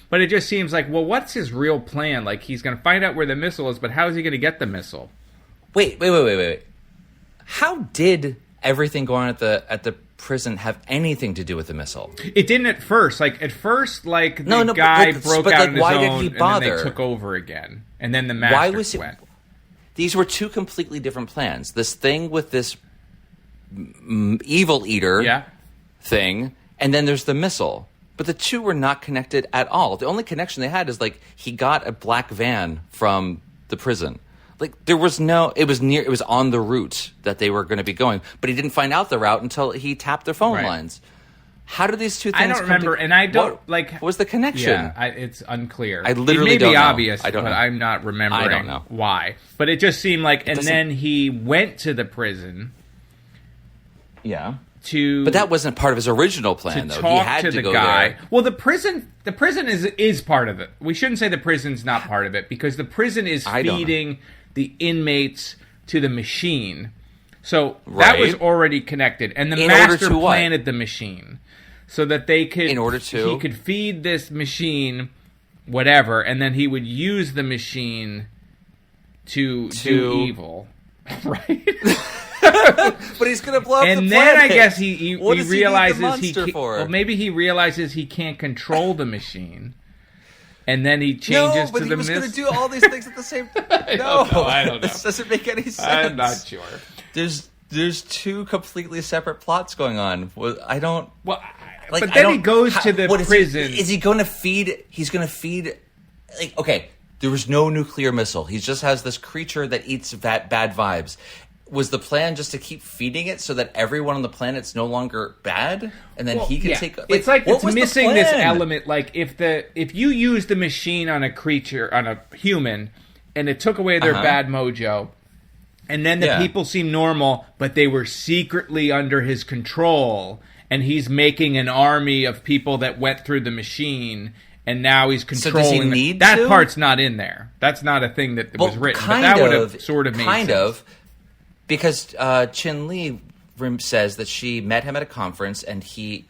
but it just seems like, well, what's his real plan? Like, he's going to find out where the missile is, but how is he going to get the missile? Wait. How did everything going on at the prison have anything to do with the missile? It didn't at first. Like, the guy broke out on his why own, did he bother? And then they took over again, and then the Master went. These were two completely different plans. This thing with this evil eater thing, and then there's the missile. But the two were not connected at all. The only connection they had is, like, he got a black van from the prison. Like, there was it was on the route that they were going to be going, but he didn't find out the route until he tapped their phone lines. How do these two things I don't remember, and I don't, what was the connection? Yeah, it's unclear. I literally don't know. It may be know. obvious, I don't but know. I'm not remembering I don't know. why. But it just seemed like, and then he went to the prison. Yeah. But that wasn't part of his original plan, though. He had to the go guy. there. Well, the prison is part of it. We shouldn't say the prison's not part of it, because the prison is feeding the inmates to the machine. So that was already connected, and the Master planted the machine so that they could. He could feed this machine whatever, and then he would use the machine to do evil, right? But he's going to blow up the planet. And then I guess he realizes he well, maybe he realizes he can't control the machine. and then he changes to the mist. No, but he was going to do all these things at the same time. I don't know. This doesn't make any sense. I'm not sure. There's two completely separate plots going on. I don't... Well, but then he goes to the prison. Is he going to feed... He's going to feed... Like, okay, there was no nuclear missile. He just has this creature that eats bad vibes. Was the plan just to keep feeding it so that everyone on the planet's no longer bad, and then he can take? Like, it's like it's missing this element. Like if you use the machine on a creature, on a human, and it took away their bad mojo, and then the people seem normal, but they were secretly under his control, and he's making an army of people that went through the machine. And now he's controlling. So does he need that to? part's not in there. That's not a thing that was written. But that would have sort of made sense. Because Chin Lee says that she met him at a conference and he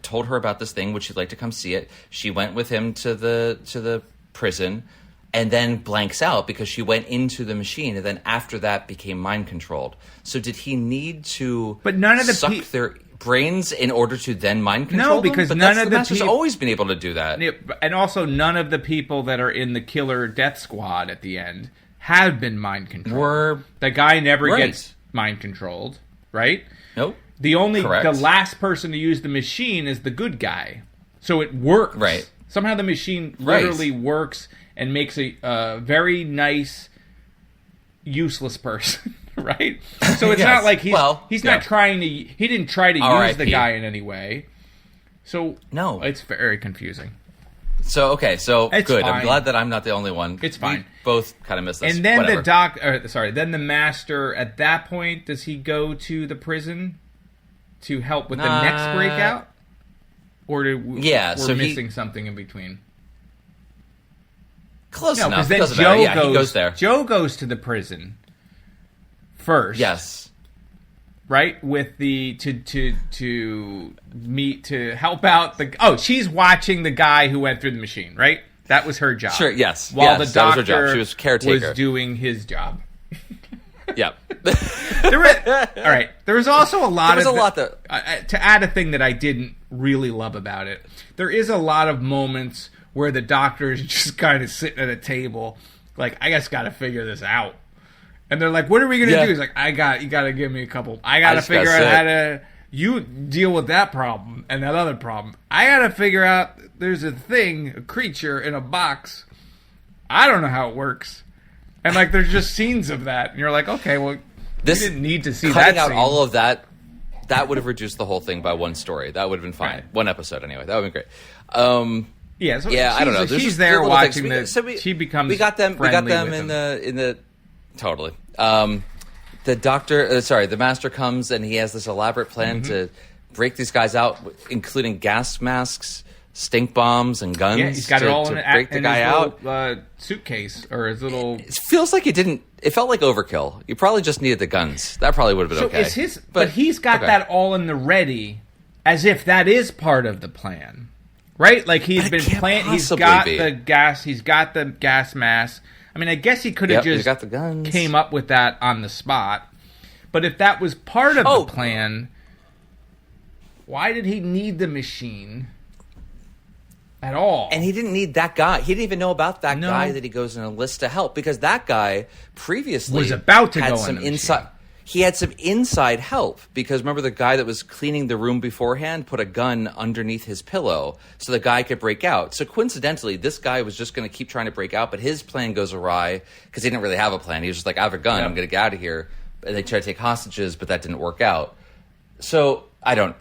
told her about this thing, would she like to come see it? She went with him to the prison and then blanks out because she went into the machine and then after that became mind controlled. So did he need to suck their brains in order to then mind control No, because them? none of the Master's always been able to do that. And also none of the people that are in the killer death squad at the end have been mind controlled. The guy never gets mind controlled, right? Nope. The last person to use the machine is the good guy. So it works. Right. Somehow the machine literally works and makes a very nice, useless person, right? So it's not like he's not trying to... He didn't try to use the guy in any way. So no, it's very confusing. So it's good. Fine. I'm glad that I'm not the only one. It's fine. We both kind of missed this. And then then the master. At that point, does he go to the prison to help with the next breakout, or we're missing something in between? Close enough. Then he goes there. Joe goes to the prison first. Yes. Right, with the to help out she's watching the guy who went through the machine, right? That was her job. Sure, yes. While the doctor that was her job. She was caretaker. Was doing his job. Yep. All right. There was also a lot to add a thing that I didn't really love about it. There is a lot of moments where the doctor is just kind of sitting at a table, like, I just got to figure this out. And they're like, what are we going to do? He's like, you got to give me a couple. I got to figure out how to, you deal with that problem and that other problem. I got to figure out there's a creature in a box. I don't know how it works. And like, there's just scenes of that. And you're like, okay, well, you didn't need to see that cutting out scene. all of that would have reduced the whole thing by one story. That would have been fine. Right. One episode anyway. That would have been great. I don't know. She's there watching she becomes we got them in the totally. The doctor, the master comes and he has this elaborate plan to break these guys out, including gas masks, stink bombs, and guns. Yeah, he's got it all to break the guy out. Little, suitcase or his little. It feels like it felt like overkill. You probably just needed the guns. That probably would have been okay. It's his, but he's got that all in the ready, as if that is part of the plan, right? Like he's been planning. He's got the gas. He's got the gas mask. I mean, I guess he could have just got the guns. Came up with that on the spot. But if that was part of the plan, why did he need the machine at all? And he didn't need that guy. He didn't even know about that guy that he goes and enlists to help, because that guy previously was about to had go some in the inside. machine. He had some inside help, because remember the guy that was cleaning the room beforehand put a gun underneath his pillow so the guy could break out. So coincidentally, this guy was just going to keep trying to break out, but his plan goes awry because he didn't really have a plan. He was just like, I have a gun, I'm going to get out of here. And they tried to take hostages, but that didn't work out. So I don't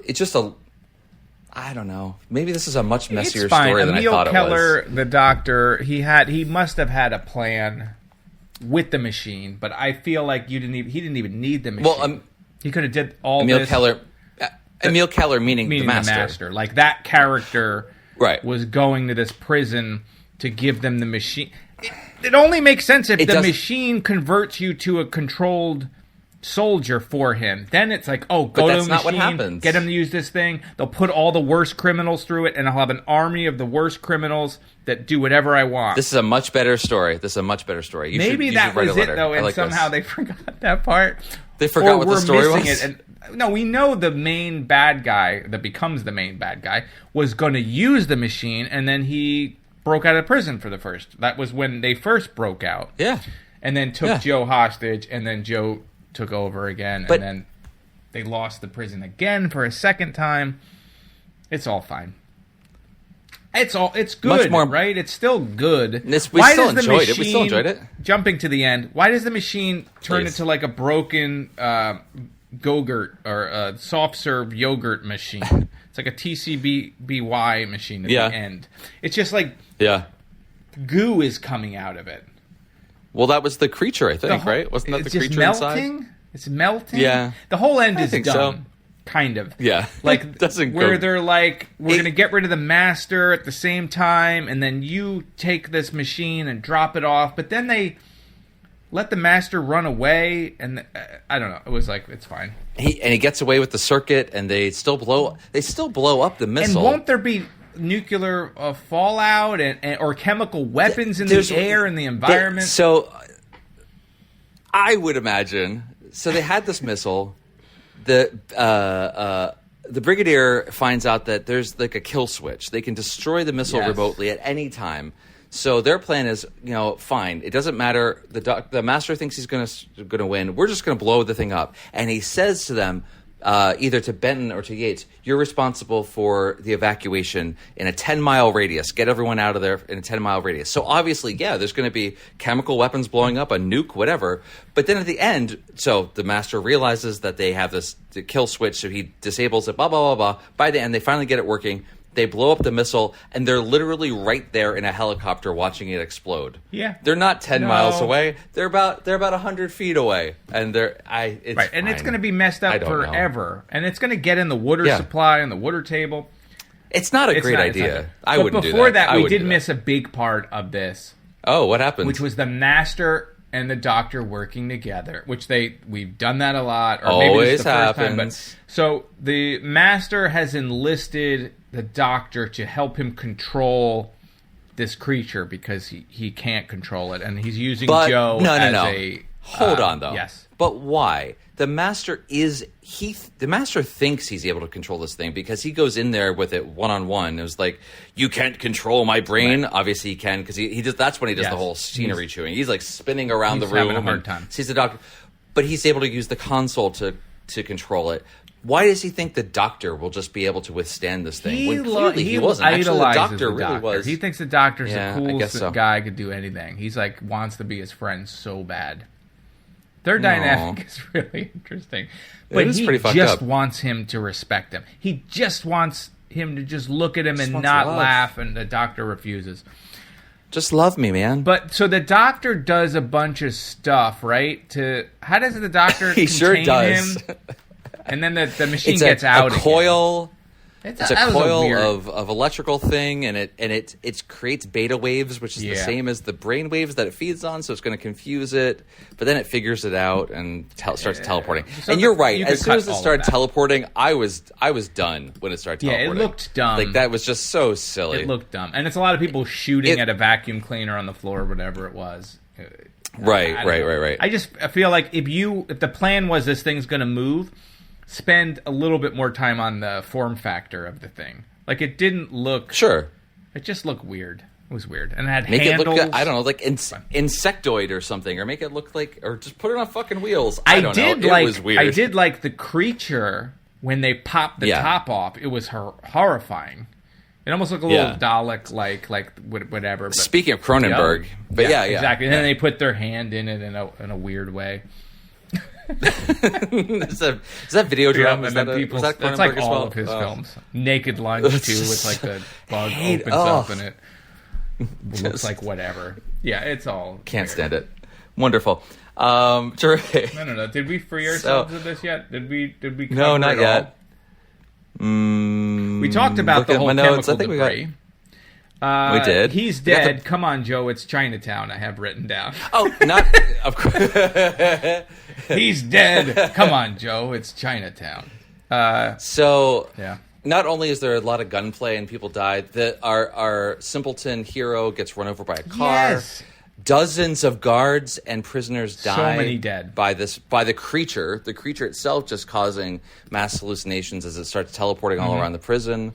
know. Maybe this is a much messier story than I thought it was. Emil Keller, the doctor, he must have had a plan with the machine, but I feel like he didn't even need the machine. Well, he could have did all Emil this. Emil Keller meaning the master. Like that character right. was going to this prison to give them the machine. It only makes sense if the machine converts you to a controlled soldier for him. Then it's like, go to the machine, get him to use this thing. They'll put all the worst criminals through it, and I'll have an army of the worst criminals that do whatever I want. This is a much better story. Maybe that was it, though, and somehow they forgot that part. They forgot what the story was? No, we know the main bad guy that becomes the main bad guy was going to use the machine, and then he broke out of prison for the first. That was when they first broke out. Yeah. And then took Joe hostage, and then Joe took over again, and then they lost the prison again for a second time. It's all fine. It's good, right? It's still good. We still enjoyed it. Jumping to the end, why does the machine turn into like a broken Go-Gurt or a soft serve yogurt machine? It's like a TCBY machine at the end. It's just like goo is coming out of it. Well, that was the creature, I think, right? Wasn't that the creature melting? inside? It's melting? Yeah. The whole end is think dumb. so. Kind of. Yeah. Like, doesn't where go... they're like, we're going to get rid of the master at the same time, and then you take this machine and drop it off, but then they let the master run away, and I don't know. It was like, it's fine. He gets away with the circuit, and they still blow up the missile. And won't there be nuclear fallout or chemical weapons in the air and the environment? So I would imagine. So they had this missile. The brigadier finds out that there's like a kill switch. They can destroy the missile remotely at any time. So their plan is, fine. It doesn't matter. The master thinks he's going to win. We're just going to blow the thing up. And he says to them, either to Benton or to Yates, you're responsible for the evacuation in a 10-mile radius. Get everyone out of there in a 10-mile radius. So obviously, there's going to be chemical weapons blowing up, a nuke, whatever. But then at the end, so the master realizes that they have this kill switch, so he disables it, blah, blah, blah, blah. By the end, they finally get it working. They blow up the missile, and they're literally right there in a helicopter watching it explode. Yeah, they're not 10 miles away. They're about 100 feet away, and it's right. And it's going to be messed up forever, and it's going to get in the water supply and the water table. It's not a great idea. I wouldn't do that. Before that, we did miss a big part of this. Oh, what happened? Which was the master and the doctor working together, which we've done that a lot. Or always maybe this is the happens. first time, so the master has enlisted the doctor to help him control this creature because he can't control it, and he's using Joe as a... Hold on, though. Yes. But why? The master thinks he's able to control this thing because he goes in there with it one-on-one. It was like, you can't control my brain. Right. Obviously he can, because he does. That's when he does the whole scenery chewing. He's like spinning around the room. He's having a hard time. Sees the doctor. But he's able to use the console to control it. Why does he think the doctor will just be able to withstand this thing? When clearly he wasn't. Actually, the doctor really was. He thinks the doctor's the coolest guy, could do anything. He's like, wants to be his friend so bad. Their dynamic is really interesting. But he just wants him to respect him. He just wants him to just look at him and not laugh, and the doctor refuses. Just love me, man. But so the doctor does a bunch of stuff, right? How does the doctor he sure does. him? And then the machine gets out. It's a coil. It's a coil of electrical thing, and it creates beta waves, which is the same as the brain waves that it feeds on. So it's going to confuse it, but then it figures it out and starts teleporting. So and you're right. As soon as it started teleporting, I was done when it started teleporting. Yeah, it looked dumb. Like that was just so silly. It looked dumb, and it's a lot of people shooting at a vacuum cleaner on the floor, or whatever it was. Right. I feel like if the plan was this thing's going to move, spend a little bit more time on the form factor of the thing. Like, it didn't look... Sure. It just looked weird. It was weird. And it had make handles. It look, I don't know, like insectoid or something. Or make it look like... Or just put it on fucking wheels. I don't know. It was weird. I did like the creature, when they popped the top off, it was horrifying. It almost looked a little Dalek-like, whatever. But, speaking of Cronenberg. But exactly. And then they put their hand in it in a weird way. is that video drum? Is that that's like all of his films. Naked Lunch too, with like the bug opens up and it looks like whatever. Yeah, it's all can't weird. stand it. Wonderful. Terrific. I don't know. Did we free ourselves of this yet? Did we cover no, not yet. We talked about the whole chemical debris. We did. He's dead. Come on, Joe. It's Chinatown. I have written down. Oh, not of course. He's dead. Come on, Joe. It's Chinatown. Not only is there a lot of gunplay and people died, our simpleton hero gets run over by a car. Yes. Dozens of guards and prisoners die. So many dead by the creature. The creature itself just causing mass hallucinations as it starts teleporting all around the prison.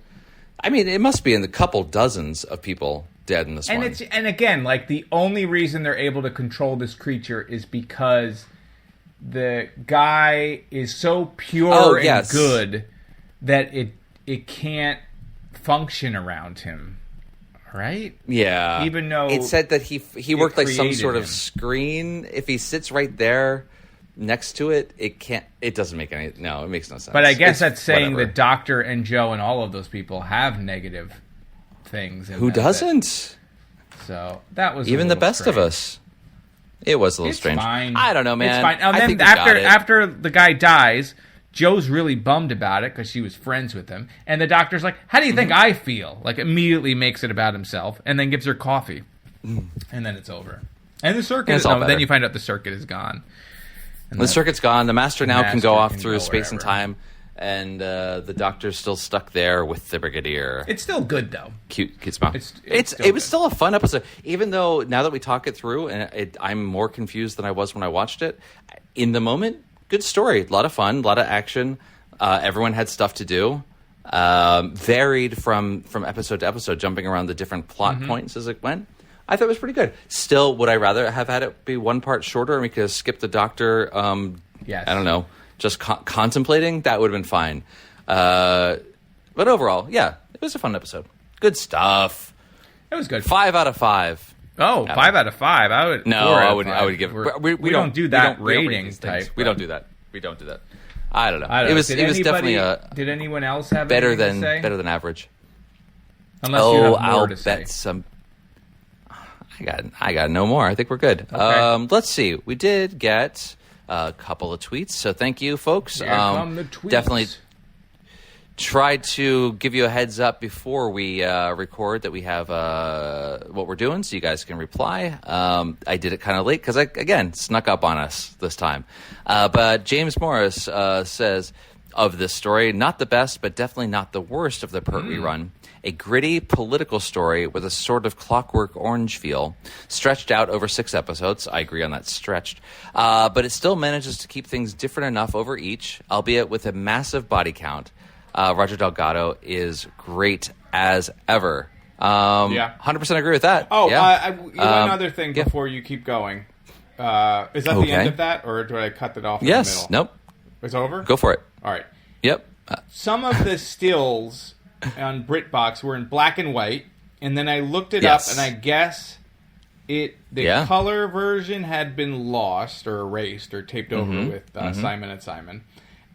I mean, it must be in the couple dozens of people dead in this one. And again, like, the only reason they're able to control this creature is because the guy is so pure and good that it can't function around him, right? Yeah. Even though it said that he worked like some sort of screen. If he sits right there next to it, it doesn't make any. No, it makes no sense. But I guess that's saying the Doctor and Joe and all of those people have negative things. Who doesn't? So that was even the best strange. of us. It was a little strange. Fine. I don't know, man. It's fine. And then after the guy dies, Joe's really bummed about it because she was friends with him, and the Doctor's like, "How do you think I feel?" Like, immediately makes it about himself, and then gives her coffee, and then it's over. And the circuit. Then you find out the circuit is gone. And the circuit's gone. The Master now can go off through space and time, and the Doctor's still stuck there with the Brigadier. It's still good though. Cute smile. It was still a fun episode, even though now that we talk it through, and I'm more confused than I was when I watched it. In the moment, good story, a lot of fun, a lot of action. Everyone had stuff to do. Varied from episode to episode, jumping around the different plot points as it went. I thought it was pretty good. Still, would I rather have had it be one part shorter and we could have skipped the Doctor? Yes. I don't know. Just contemplating, that would have been fine. But overall, yeah, it was a fun episode. Good stuff. It was good. 5 out of 5. Oh, 5 out of 5. I would. No, I would give. We don't do that rating type. We don't do that. I don't know. It was definitely Did anyone else have better than average? Unless you have more I'll to bet say. some. I got no more. I think we're good. Okay. Let's see. We did get a couple of tweets, so thank you, folks. Here come the tweets. Definitely tried to give you a heads up before we record that we have what we're doing, so you guys can reply. I did it kind of late because I snuck up on us this time. But James Morris says of this story, not the best, but definitely not the worst of the Pertwee run. A gritty political story with a sort of Clockwork Orange feel, stretched out over 6 episodes. I agree on that, stretched. But it still manages to keep things different enough over each, albeit with a massive body count. Roger Delgado is great as ever. 100% agree with that. Oh, yeah. One other thing before you keep going. Is that the end of that, or do I cut it off in the middle? Nope. It's over? Go for it. All right. Yep. Some of the stills on BritBox were in black and white, and then I looked it up, and I guess the color version had been lost or erased or taped over with Simon & Simon.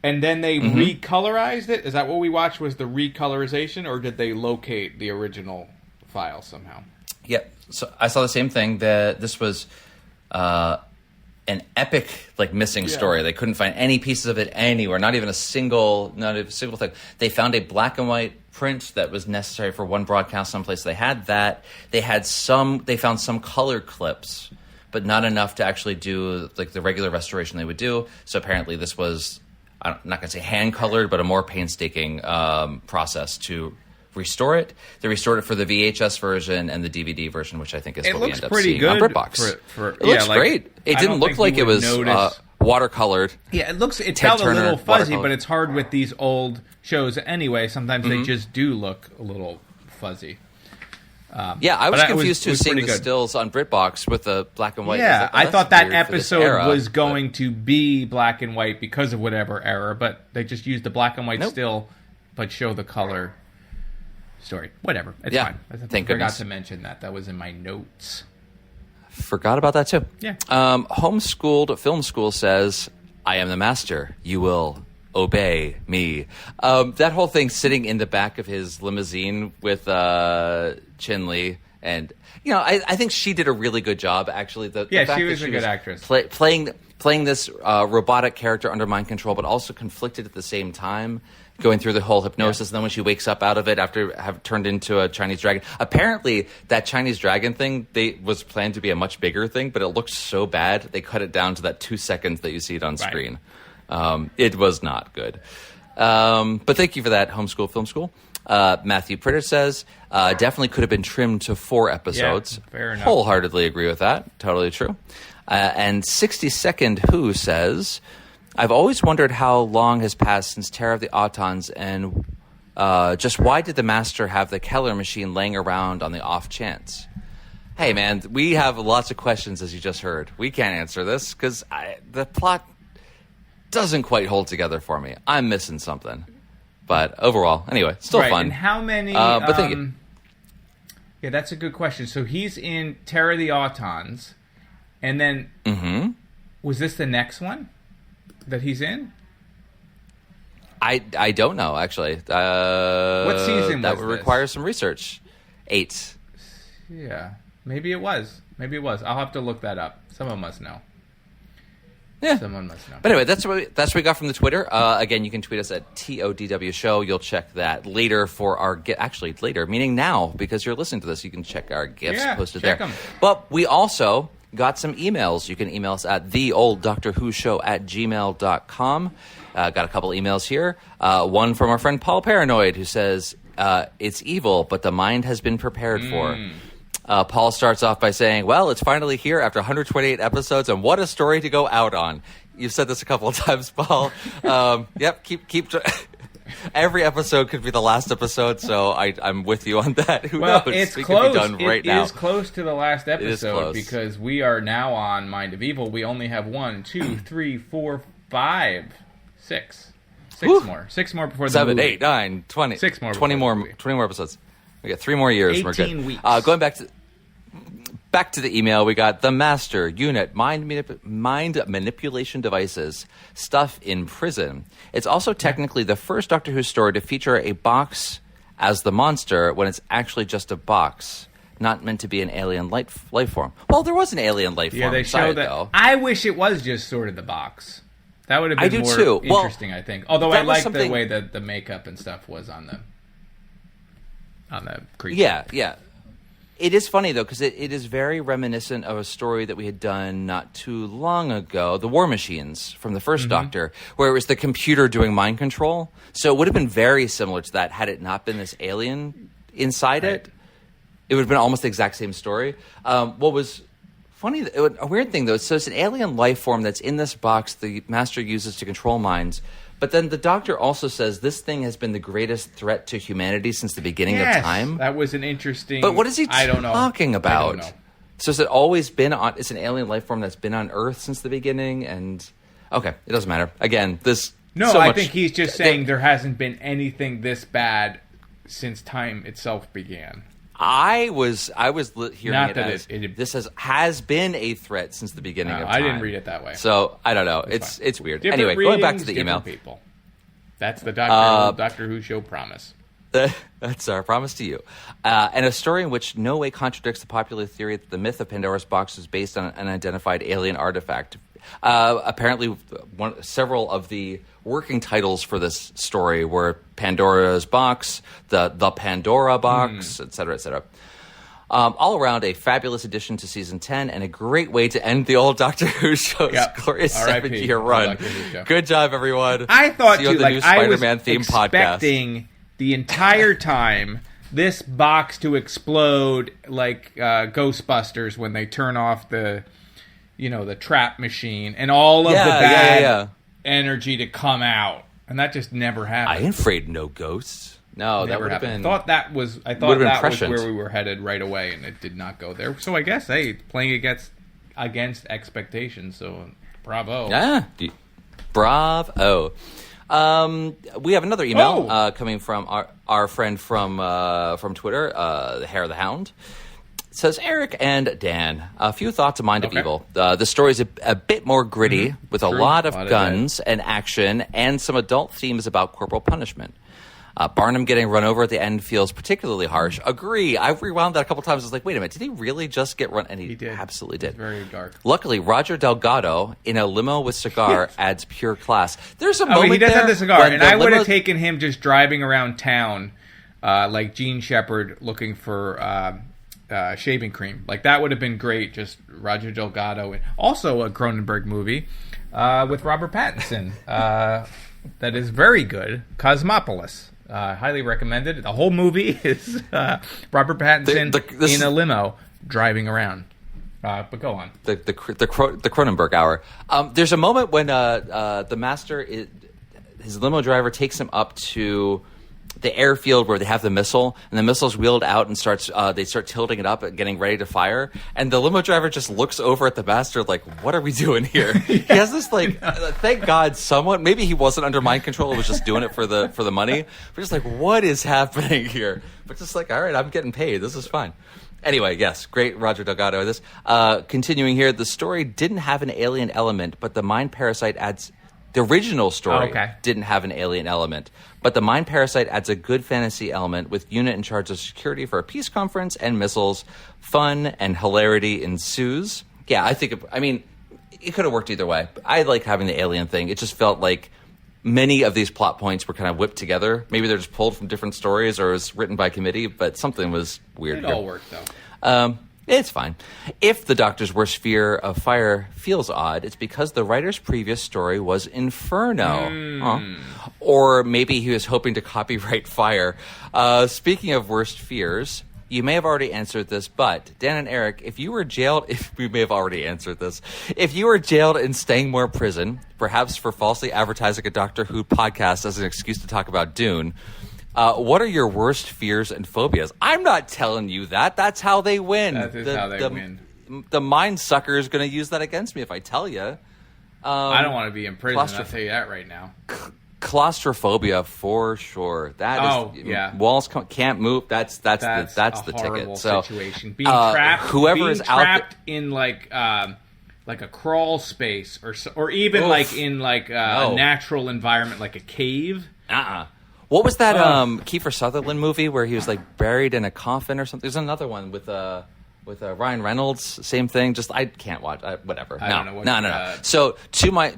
And then they recolorized it? Is that what we watched, was the recolorization, or did they locate the original file somehow? Yep. So I saw the same thing. That this was an epic, missing story. They couldn't find any pieces of it anywhere, not a single thing. They found a black and white print that was necessary for one broadcast someplace. They had that. They found some color clips, but not enough to actually do the regular restoration they would do. So apparently this was, I'm not going to say hand colored, but a more painstaking process to restore it. They restored it for the VHS version and the DVD version, which I think is what we end up seeing on BritBox. It looks great. It didn't look like it was watercolored. Yeah, it felt a little fuzzy, but it's hard with these old shows anyway. Sometimes they just do look a little fuzzy. I was confused too, seeing the stills on BritBox with the black and white. Yeah, I thought that episode was going to be black and white because of whatever error, but they just used the black and white still, but show the color story. Whatever, it's fine. I forgot to mention that. That was in my notes. Forgot about that too. Yeah. Homeschooled Film School says, "I am the master. You will obey me." That whole thing, sitting in the back of his limousine with Chin Lee, and I think she did a really good job. Actually, the fact she was a good actress playing this robotic character under mind control, but also conflicted at the same time. Going through the whole hypnosis, and then when she wakes up out of it after have turned into a Chinese dragon. Apparently, that Chinese dragon thing was planned to be a much bigger thing, but it looked so bad they cut it down to that 2 seconds that you see it on screen. It was not good. But thank you for that, Homeschool Film School. Matthew Pritter says, definitely could have been trimmed to 4 episodes. Yeah, fair enough. Wholeheartedly agree with that. Totally true. And 60-Second Who says, I've always wondered how long has passed since Terror of the Autons and Just why did the Master have the Keller machine laying around on the off chance? Hey, man, we have lots of questions, as you just heard. We can't answer this because the plot doesn't quite hold together for me. I'm missing something. But overall, anyway, still fun. And how many... but thank you. Yeah, that's a good question. So he's in Terror of the Autons, and then... Mm-hmm. Was this the next one that he's in? I don't know, actually. What season was that would require some research. 8. Yeah. Maybe it was. I'll have to look that up. Someone must know. Yeah. Someone must know. But anyway, that's what we got from the Twitter. Again, you can tweet us at TODW Show. You'll check that later for our actually later, meaning now, because you're listening to this, you can check our GIFs posted there. Them. But we also got some emails. You can email us at theolddoctorwhoshow@gmail.com. Got a couple emails here. One from our friend Paul Paranoid, who says, it's evil, but the mind has been prepared for. Paul starts off by saying, well, it's finally here after 128 episodes, and what a story to go out on. You've said this a couple of times, Paul. Yep, keep every episode could be the last episode, so I'm with you on that. Who knows? It's it close. Could be done right now. It is close to the last episode because we are now on Mind of Evil. We only have 1, 2, 3, 4, 5, 6. 6 more. 6 more before the 7, movie. 8, 9, 20. 6 more. 20 more episodes. We got 3 more years. 18 we're good. weeks. Going back to the email, we got the Master Unit mind manipulation devices stuff in prison. It's also technically the first Doctor Who story to feature a box as the monster when it's actually just a box, not meant to be an alien life form. Well, there was an alien life form. Yeah, they inside, show that. though. I wish it was just sort of the box. That would have been more too. interesting, I think. Although I like the way that the makeup and stuff was on the creature. Yeah. It is funny, though, because it is very reminiscent of a story that we had done not too long ago, The War Machines from the first Doctor, where it was the computer doing mind control. So it would have been very similar to that had it not been this alien inside it. It would have been almost the exact same story. What was funny, a weird thing, though, so it's an alien life form that's in this box the Master uses to control minds. But then the Doctor also says this thing has been the greatest threat to humanity since the beginning of time. That was an interesting... But what is he talking about? I don't know. So has it always been on... It's an alien life form that's been on Earth since the beginning? And... Okay, it doesn't matter. Again, this... No, I think he's just saying there hasn't been anything this bad since time itself began. I was hearing Not it that as this has been a threat since the beginning of time. I didn't read it that way. So I don't know. It's weird. Different anyway, going back to the email. People. That's the Doctor Who show promise. That's our promise to you. And a story in which no way contradicts the popular theory that the myth of Pandora's box is based on an unidentified alien artifact. Apparently, several of the working titles for this story were Pandora's Box, the Pandora Box, etc., etc. All around, a fabulous addition to Season 10 and a great way to end the old Doctor Who show's glorious 7-year run. Good job, everyone. I thought, see you on the new Spider-Man theme expecting the entire time this box to explode like Ghostbusters when they turn off the trap machine and all of the bad energy to come out, and that just never happened. I ain't afraid of no ghosts. No, never that would have been. I thought that was where we were headed right away, and it did not go there. So I guess, playing against expectations. So bravo. Yeah, bravo. We have another email coming from our friend from Twitter, the Hair of the Hound. It says, Eric and Dan, a few thoughts of Mind of Evil. The story is a bit more gritty, with a lot of guns and action, and some adult themes about corporal punishment. Barnum getting run over at the end feels particularly harsh. Agree. I rewound that a couple times. I was like, wait a minute, did he really just get run? And he did. Absolutely did. Very dark. Luckily, Roger Delgado in a limo with cigar adds pure class. There's a moment he does have the cigar, and I would have taken him just driving around town like Gene Shepard looking for shaving cream. Like, that would have been great, just Roger Delgado. And also a Cronenberg movie with Robert Pattinson that is very good, Cosmopolis. Highly recommended. The whole movie is Robert Pattinson in a limo driving around. But go on. The Cronenberg hour. There's a moment when the Master, his limo driver takes him up to the airfield where they have the missile, and the missile's wheeled out and they start tilting it up and getting ready to fire, and the limo driver just looks over at the master like, what are we doing here? He has this like, thank God someone, maybe he wasn't under mind control, was just doing it for the money, but just like, what is happening here? But just like, all right, I'm getting paid, this is fine. Anyway, yes, great Roger Delgado. This continuing here, the story didn't have an alien element, but the mind parasite adds. The original story didn't have an alien element, but the mind parasite adds a good fantasy element with unit in charge of security for a peace conference and missiles. Fun and hilarity ensues. Yeah, it could have worked either way. I like having the alien thing. It just felt like many of these plot points were kind of whipped together. Maybe they're just pulled from different stories or it was written by committee, but something was weird. It all worked, though. It's fine. If the Doctor's worst fear of fire feels odd, it's because the writer's previous story was Inferno. Or maybe he was hoping to copyright fire. Speaking of worst fears, you may have already answered this, but Dan and Eric, if you were jailed in Stangmore Prison, perhaps for falsely advertising a Doctor Who podcast as an excuse to talk about Dune, what are your worst fears and phobias? I'm not telling you that. That's how they win. That is how they win. The mind sucker is going to use that against me if I tell you. I don't want to be in prison. I'll tell you that right now. Claustrophobia for sure. That is walls can't move. That's the ticket. So situation. Being trapped. Whoever is trapped in like a crawl space or even like in like a natural environment like a cave. What was that Kiefer Sutherland movie where he was like buried in a coffin or something? There's another one with Ryan Reynolds. Same thing. Just I can't watch. Whatever. No. So to my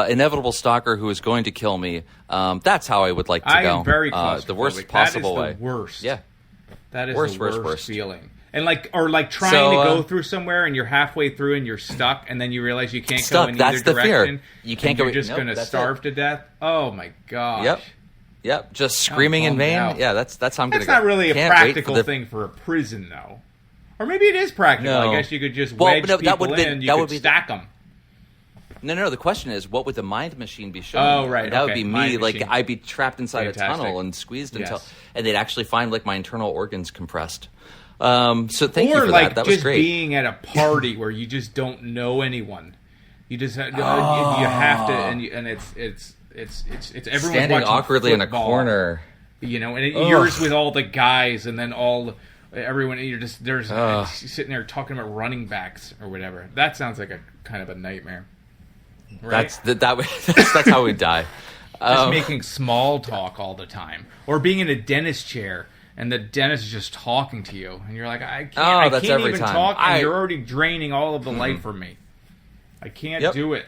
inevitable stalker who is going to kill me, that's how I would like to go. I am very claustrophobic. The worst possible way. That is the worst. Yeah. That is the worst feeling. And like trying to go through somewhere and you're halfway through and you're stuck and then you realize you can't go in either direction. Fear. You can't go. You're just going to starve to death. Oh my gosh. Yep, just screaming in vain. Out. Yeah, that's how I'm going to go. That's not really a practical thing for a prison, though. Or maybe it is practical. No. I guess you could just wedge people in. You could stack them. No. The question is, what would the mind machine be showing? Oh, right. That would be me. Like I'd be trapped inside a tunnel and squeezed until, and they'd actually find like my internal organs compressed. So thank you for that. That was great. Or like just being at a party where you just don't know anyone. You just you have to, and it's everyone standing awkwardly football, in a corner, and yours with all the guys, and then everyone. You're just sitting there talking about running backs or whatever. That sounds like a kind of a nightmare. Right? That's how we die. Just making small talk all the time, or being in a dentist chair and the dentist is just talking to you, and you're like, I can't even talk, and you're already draining all of the light from me. I can't do it.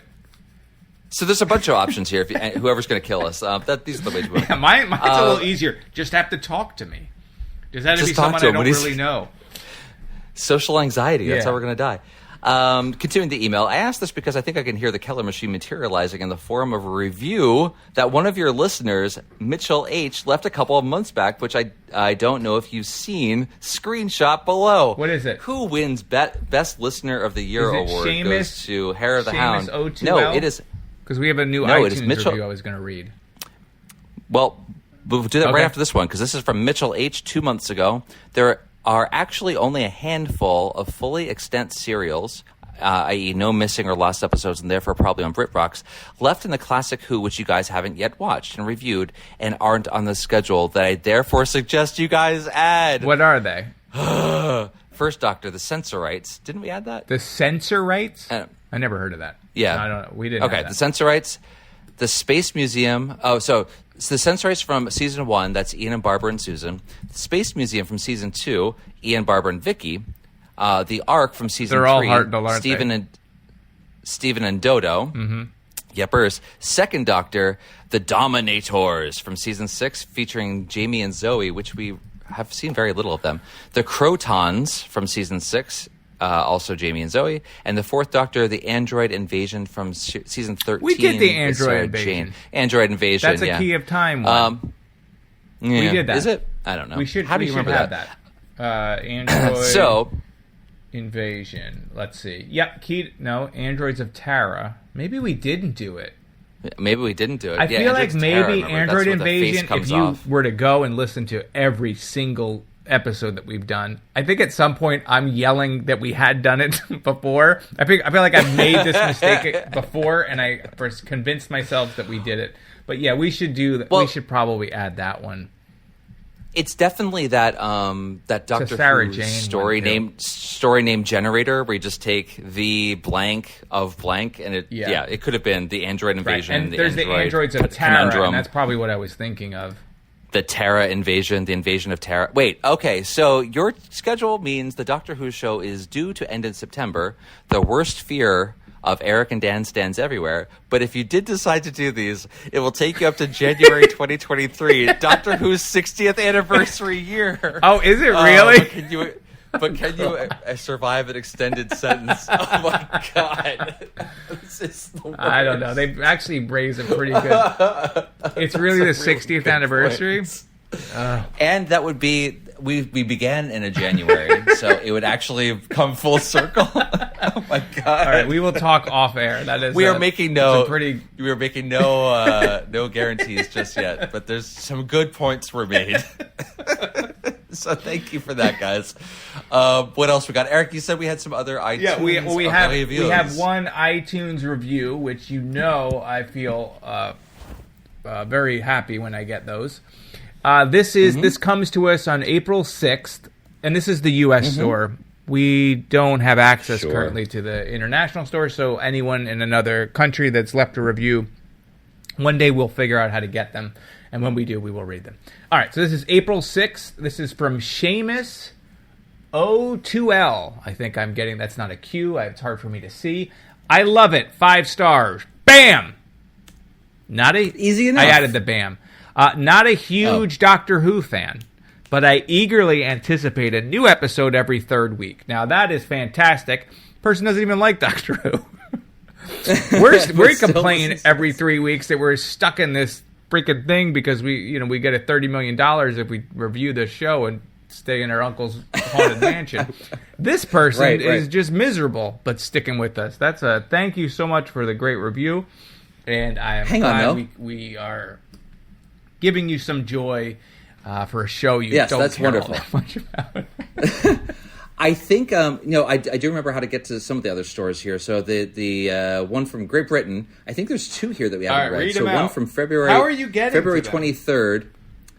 So there's a bunch of options here. Whoever's going to kill us, these are the ways. Mine's a little easier. Just have to talk to me. Does that have to be someone I don't really know? Social anxiety. That's how we're going to die. Continuing the email, I asked this because I think I can hear the Keller machine materializing in the form of a review that one of your listeners, Mitchell H., left a couple of months back, which I don't know if you've seen. Screenshot below. What is it? Who wins Best Listener of the Year award goes to Hair of the Hound. O2L? No, it is... Because we have a new iTunes review I was going to read. Well, we'll do that right after this one, because this is from Mitchell H. 2 months ago. There are actually only a handful of fully extant serials, i.e. no missing or lost episodes, and therefore probably on BritBox, left in the classic Who, which you guys haven't yet watched and reviewed, and aren't on the schedule, that I therefore suggest you guys add. What are they? First Doctor, the Censorites. Didn't we add that? The Censorites? I never heard of that. Yeah. I don't know. We didn't. Okay, the Censorites, the Space Museum. Oh, so the Censorites from season 1, that's Ian and Barbara and Susan. The Space Museum from season 2, Ian, Barbara, and Vicky. The Ark from season 3, they're all hard to learn. Stephen and Dodo. Mm-hmm. Yepers. Second Doctor, the Dominators from season 6, featuring Jamie and Zoe, which we have seen very little of them. The Crotons from season 6. Also Jamie and Zoe. And the Fourth Doctor, the Android Invasion from season 13. We did the Android Invasion. Android Invasion, That's a Key of Time one. We did that. Is it? I don't know. How do you remember that? Android Invasion. Let's see. Yep, Androids of Tara. Maybe we didn't do it. Maybe we didn't do it. I feel like maybe Android Invasion, if you were to go and listen to every single episode that we've done, I think at some point I'm yelling that we had done it before. I feel like I've made this mistake before, and I first convinced myself that we did it. But yeah, we should do that. We should probably add that one. It's definitely that Doctor Who story name generator where you just take the blank of blank, and it could have been the Android Invasion. Right. And there's the androids of Tara, and that's probably what I was thinking of. The Tara invasion, the invasion of Tara. Wait, okay, so your schedule means the Doctor Who show is due to end in September. The worst fear of Eric and Dan stands everywhere. But if you did decide to do these, it will take you up to January 2023, Doctor Who's 60th anniversary year. Oh, is it really? But can you survive an extended sentence? Oh my God. This is the worst. I don't know. They've actually raised it pretty good. It's really the 60th anniversary. And that would be, we began in a January, so it would actually come full circle. Oh my God. All right, we will talk off air. That is we are making no guarantees just yet, but there's some good points were made. So thank you for that, guys. What else we got? Eric, you said we had some other iTunes. Yeah, we have one iTunes review, which I feel very happy when I get those. This comes to us on April 6th, and this is the U.S. store. We don't have access currently to the international store, so anyone in another country that's left a review, one day we'll figure out how to get them, and when we do, we will read them. All right, so this is April 6th. This is from Seamus O2L. I think I'm getting, that's not a Q. It's hard for me to see. I love it. 5 stars. Bam! Easy enough. I added the bam. Not a huge Doctor Who fan, but I eagerly anticipate a new episode every third week. Now, that is fantastic. Person doesn't even like Doctor Who. we complain every 3 weeks that we're stuck in this freaking thing because we get a $30 million if we review this show and stay in our uncle's haunted mansion. This person is just miserable, but sticking with us. That's a thank you so much for the great review, and I am glad we are giving you some joy for a show you don't care all that much about. I think I do remember how to get to some of the other stores here. So the one from Great Britain, I think there's 2 here that we haven't read. So one from February. How are you getting February 23rd?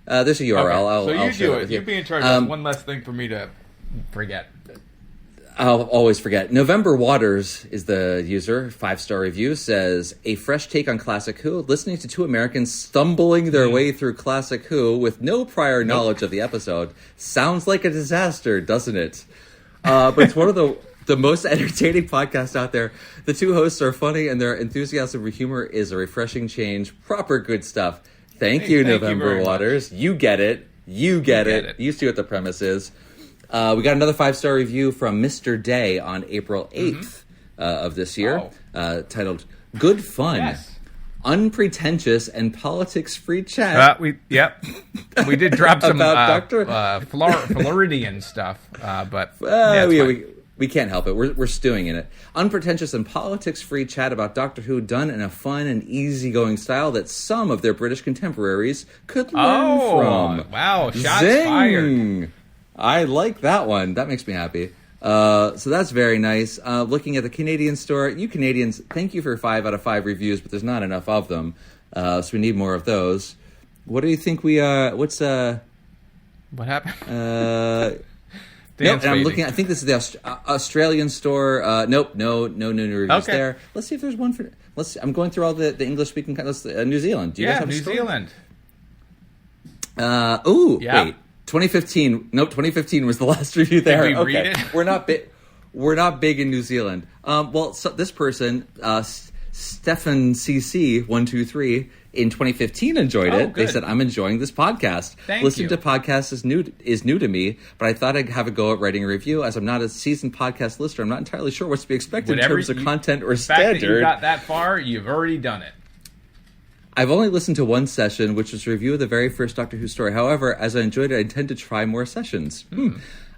There's a URL. Okay. I'll do it. You be in charge. That's one less thing for me to forget. I'll always forget. November Waters is the user. 5-star review says, a fresh take on Classic Who. Listening to 2 Americans stumbling their way through Classic Who with no prior knowledge of the episode sounds like a disaster, doesn't it? But it's one of the most entertaining podcasts out there. The 2 hosts are funny, and their enthusiasm for humor is a refreshing change. Proper good stuff. Thank you, November Waters. Much. You get it. You get it. You see what the premise is. We got another 5-star review from Mr. Day on April 8th of this year, titled "Good Fun, Unpretentious, and Politics-Free Chat." We did drop some Floridian stuff, but we can't help it. We're stewing in it. Unpretentious and politics-free chat about Doctor Who done in a fun and easygoing style that some of their British contemporaries could learn from. Wow, shots fired. I like that one. That makes me happy. So that's very nice. Looking at the Canadian store, you Canadians, thank you for 5 out of 5 reviews, but there's not enough of them. So we need more of those. What do you think we what happened? Nope, and I'm looking. I think this is the Australian store. Nope, no new reviews there. Let's see if there's one for. I'm going through all the English speaking. New Zealand. Do you guys have a store? New Zealand. Wait. 2015. Nope, 2015 was the last review there. Did we read it? We're not big in New Zealand. So this person, Stefan CC 123 in 2015 enjoyed it. Good. They said, "I'm enjoying this podcast. Listening to podcasts is new to me, but I thought I'd have a go at writing a review. As I'm not a seasoned podcast listener, I'm not entirely sure what's to be expected in terms of content or standard." The fact that you got that far, you've already done it. I've only listened to one session, which was a review of the very first Doctor Who story. However, as I enjoyed it, I intend to try more sessions.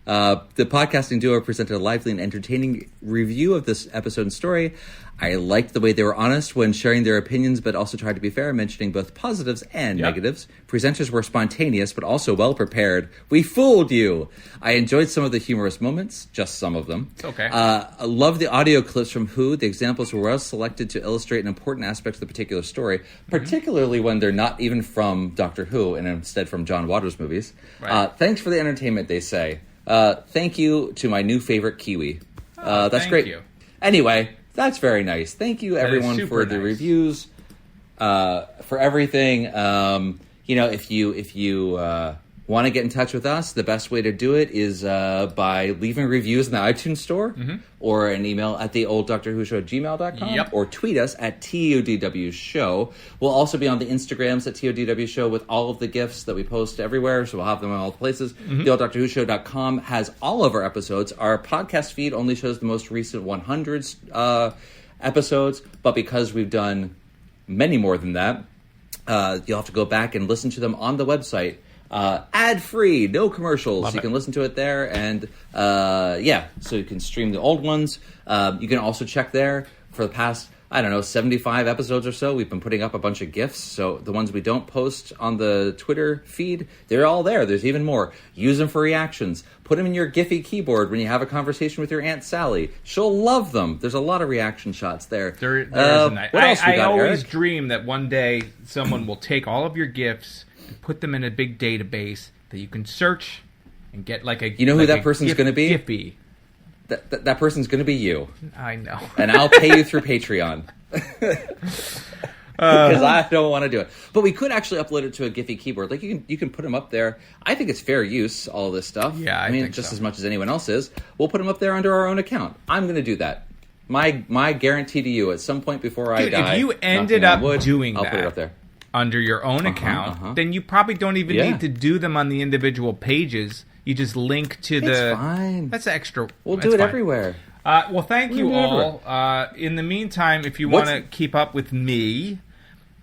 The podcasting duo presented a lively and entertaining review of this episode and story. I liked the way they were honest when sharing their opinions, but also tried to be fair, mentioning both positives and negatives. Presenters were spontaneous, but also well-prepared. We fooled you! I enjoyed some of the humorous moments, just some of them. It's okay. I love the audio clips from Who. The examples were well selected to illustrate an important aspect of the particular story, particularly when they're not even from Doctor Who, and instead from John Waters movies. Right. Thanks for the entertainment, they say. Thank you to my new favorite Kiwi. That's great. You. Anyway, that's very nice. Thank you, everyone, for the reviews, for everything. If you want to get in touch with us, the best way to do it is by leaving reviews in the iTunes store or an email at theolddoctorwhoshow@gmail.com or tweet us at TODW Show. We'll also be on the Instagrams at TODW Show with all of the GIFs that we post everywhere, so we'll have them in all the places. TheOldDoctorWhoShow.com has all of our episodes. Our podcast feed only shows the most recent 100 episodes, but because we've done many more than that, you'll have to go back and listen to them on the website. Ad-free, no commercials. You can listen to it there, and so you can stream the old ones. You can also check there for the past, 75 episodes or so. We've been putting up a bunch of GIFs, so the ones we don't post on the Twitter feed, they're all there. There's even more. Use them for reactions. Put them in your Giphy keyboard when you have a conversation with your Aunt Sally. She'll love them. There's a lot of reaction shots there. There is a night. What else we got, I always Eric? dream that one day someone will take all of your GIFs and put them in a big database that you can search and get like a... You know who that person's going to be? Giphy. That person's going to be you. I know. And I'll pay you through Patreon. Because I don't want to do it. But we could actually upload it to a Giphy keyboard. Like, you can put them up there. I think it's fair use, all this stuff. Yeah, I mean, think just so. as much as anyone else is. We'll put them up there under our own account. I'm going to do that. My guarantee to you, at some point before I die... if you ended up doing I'll put it up there. Under your own account, then you probably don't even need to do them on the individual pages. You just link to the... It's fine. That's extra. We'll do it everywhere. Well, thank you all. In the meantime, if you want to keep up with me,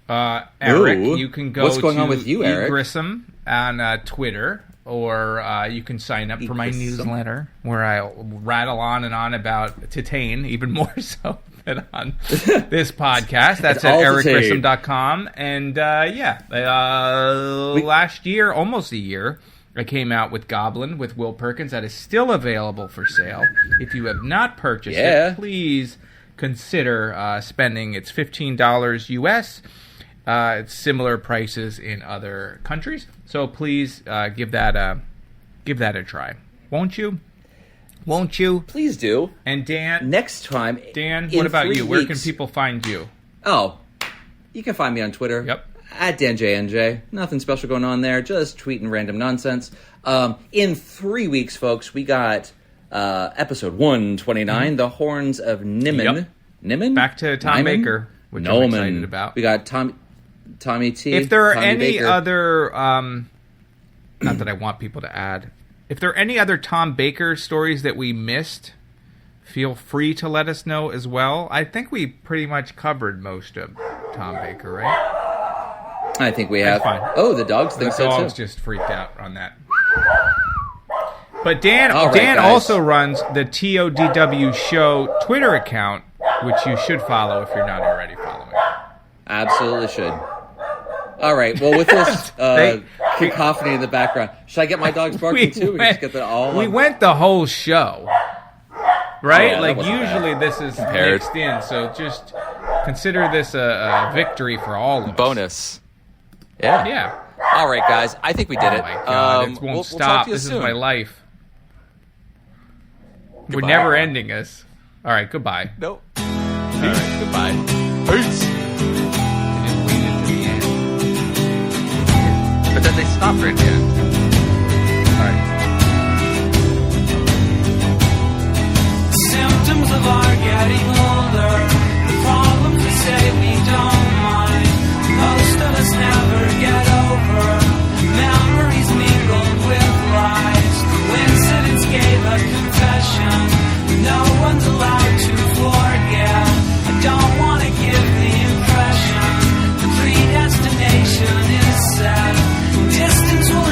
Eric, you can go What's going to on with you, Eric? Grissom on Twitter, or you can sign up for my newsletter, where I rattle on and on about Titane, even more so than on this podcast. That's at ericgrissom.com. And last year, almost a year, I came out with Goblin with Will Perkins. That is still available for sale. If you have not purchased it, please consider spending. It's $15 US. It's similar prices in other countries. So please give that a try. Won't you? Won't you? Please do. And Dan? Next time. Dan, what about you? Where can people find you? Oh, you can find me on Twitter. Yep. At DanJNJ. Nothing special going on there. Just tweeting random nonsense. In 3 weeks, folks, we got episode 129, The Horns of Nimon. Yep. Nimon? Back to Tom Baker, which I'm excited about. We got Tommy T. If there are Tommy any Baker. other... not that I want people to add. If there are any other Tom Baker stories that we missed, feel free to let us know as well. I think we pretty much covered most of Tom Baker, right? I think we have. Fine. Oh, the dogs think so too. The dogs just freaked out on that. But Dan guys. also runs the TODW Show Twitter account, which you should follow if you're not already following. Absolutely should. All right. Well, with this cacophony in the background, should I get my dogs barking too? We just get that all. We went the whole show, right? Yeah, like usually this is mixed in, so just consider this a victory for all of us. Bonus. Yeah. Yeah. All right, guys. I think we did it. Oh my God, it won't we'll stop. talk to you This soon. is my life. Goodbye. We're never ending this. All right, goodbye. Nope. All right, goodbye. Peace. But then they stop right at the end. All right. Symptoms of our getting older. The problems we say we don't mind. Most of us never get over. Memories mingled with lies. Coincidence gave a confession. No one's allowed to forget. I don't want to give the impression the predestination is set. Distance will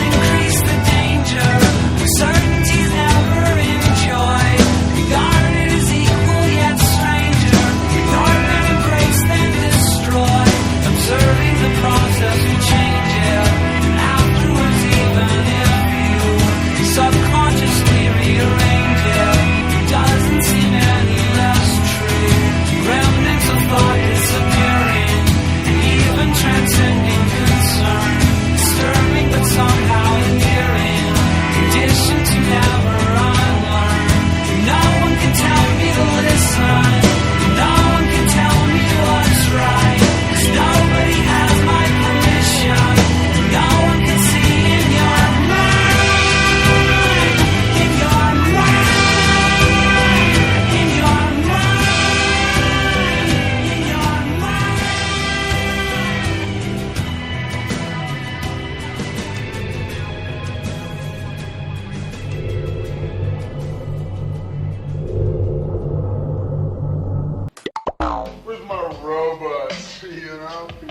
country, you know.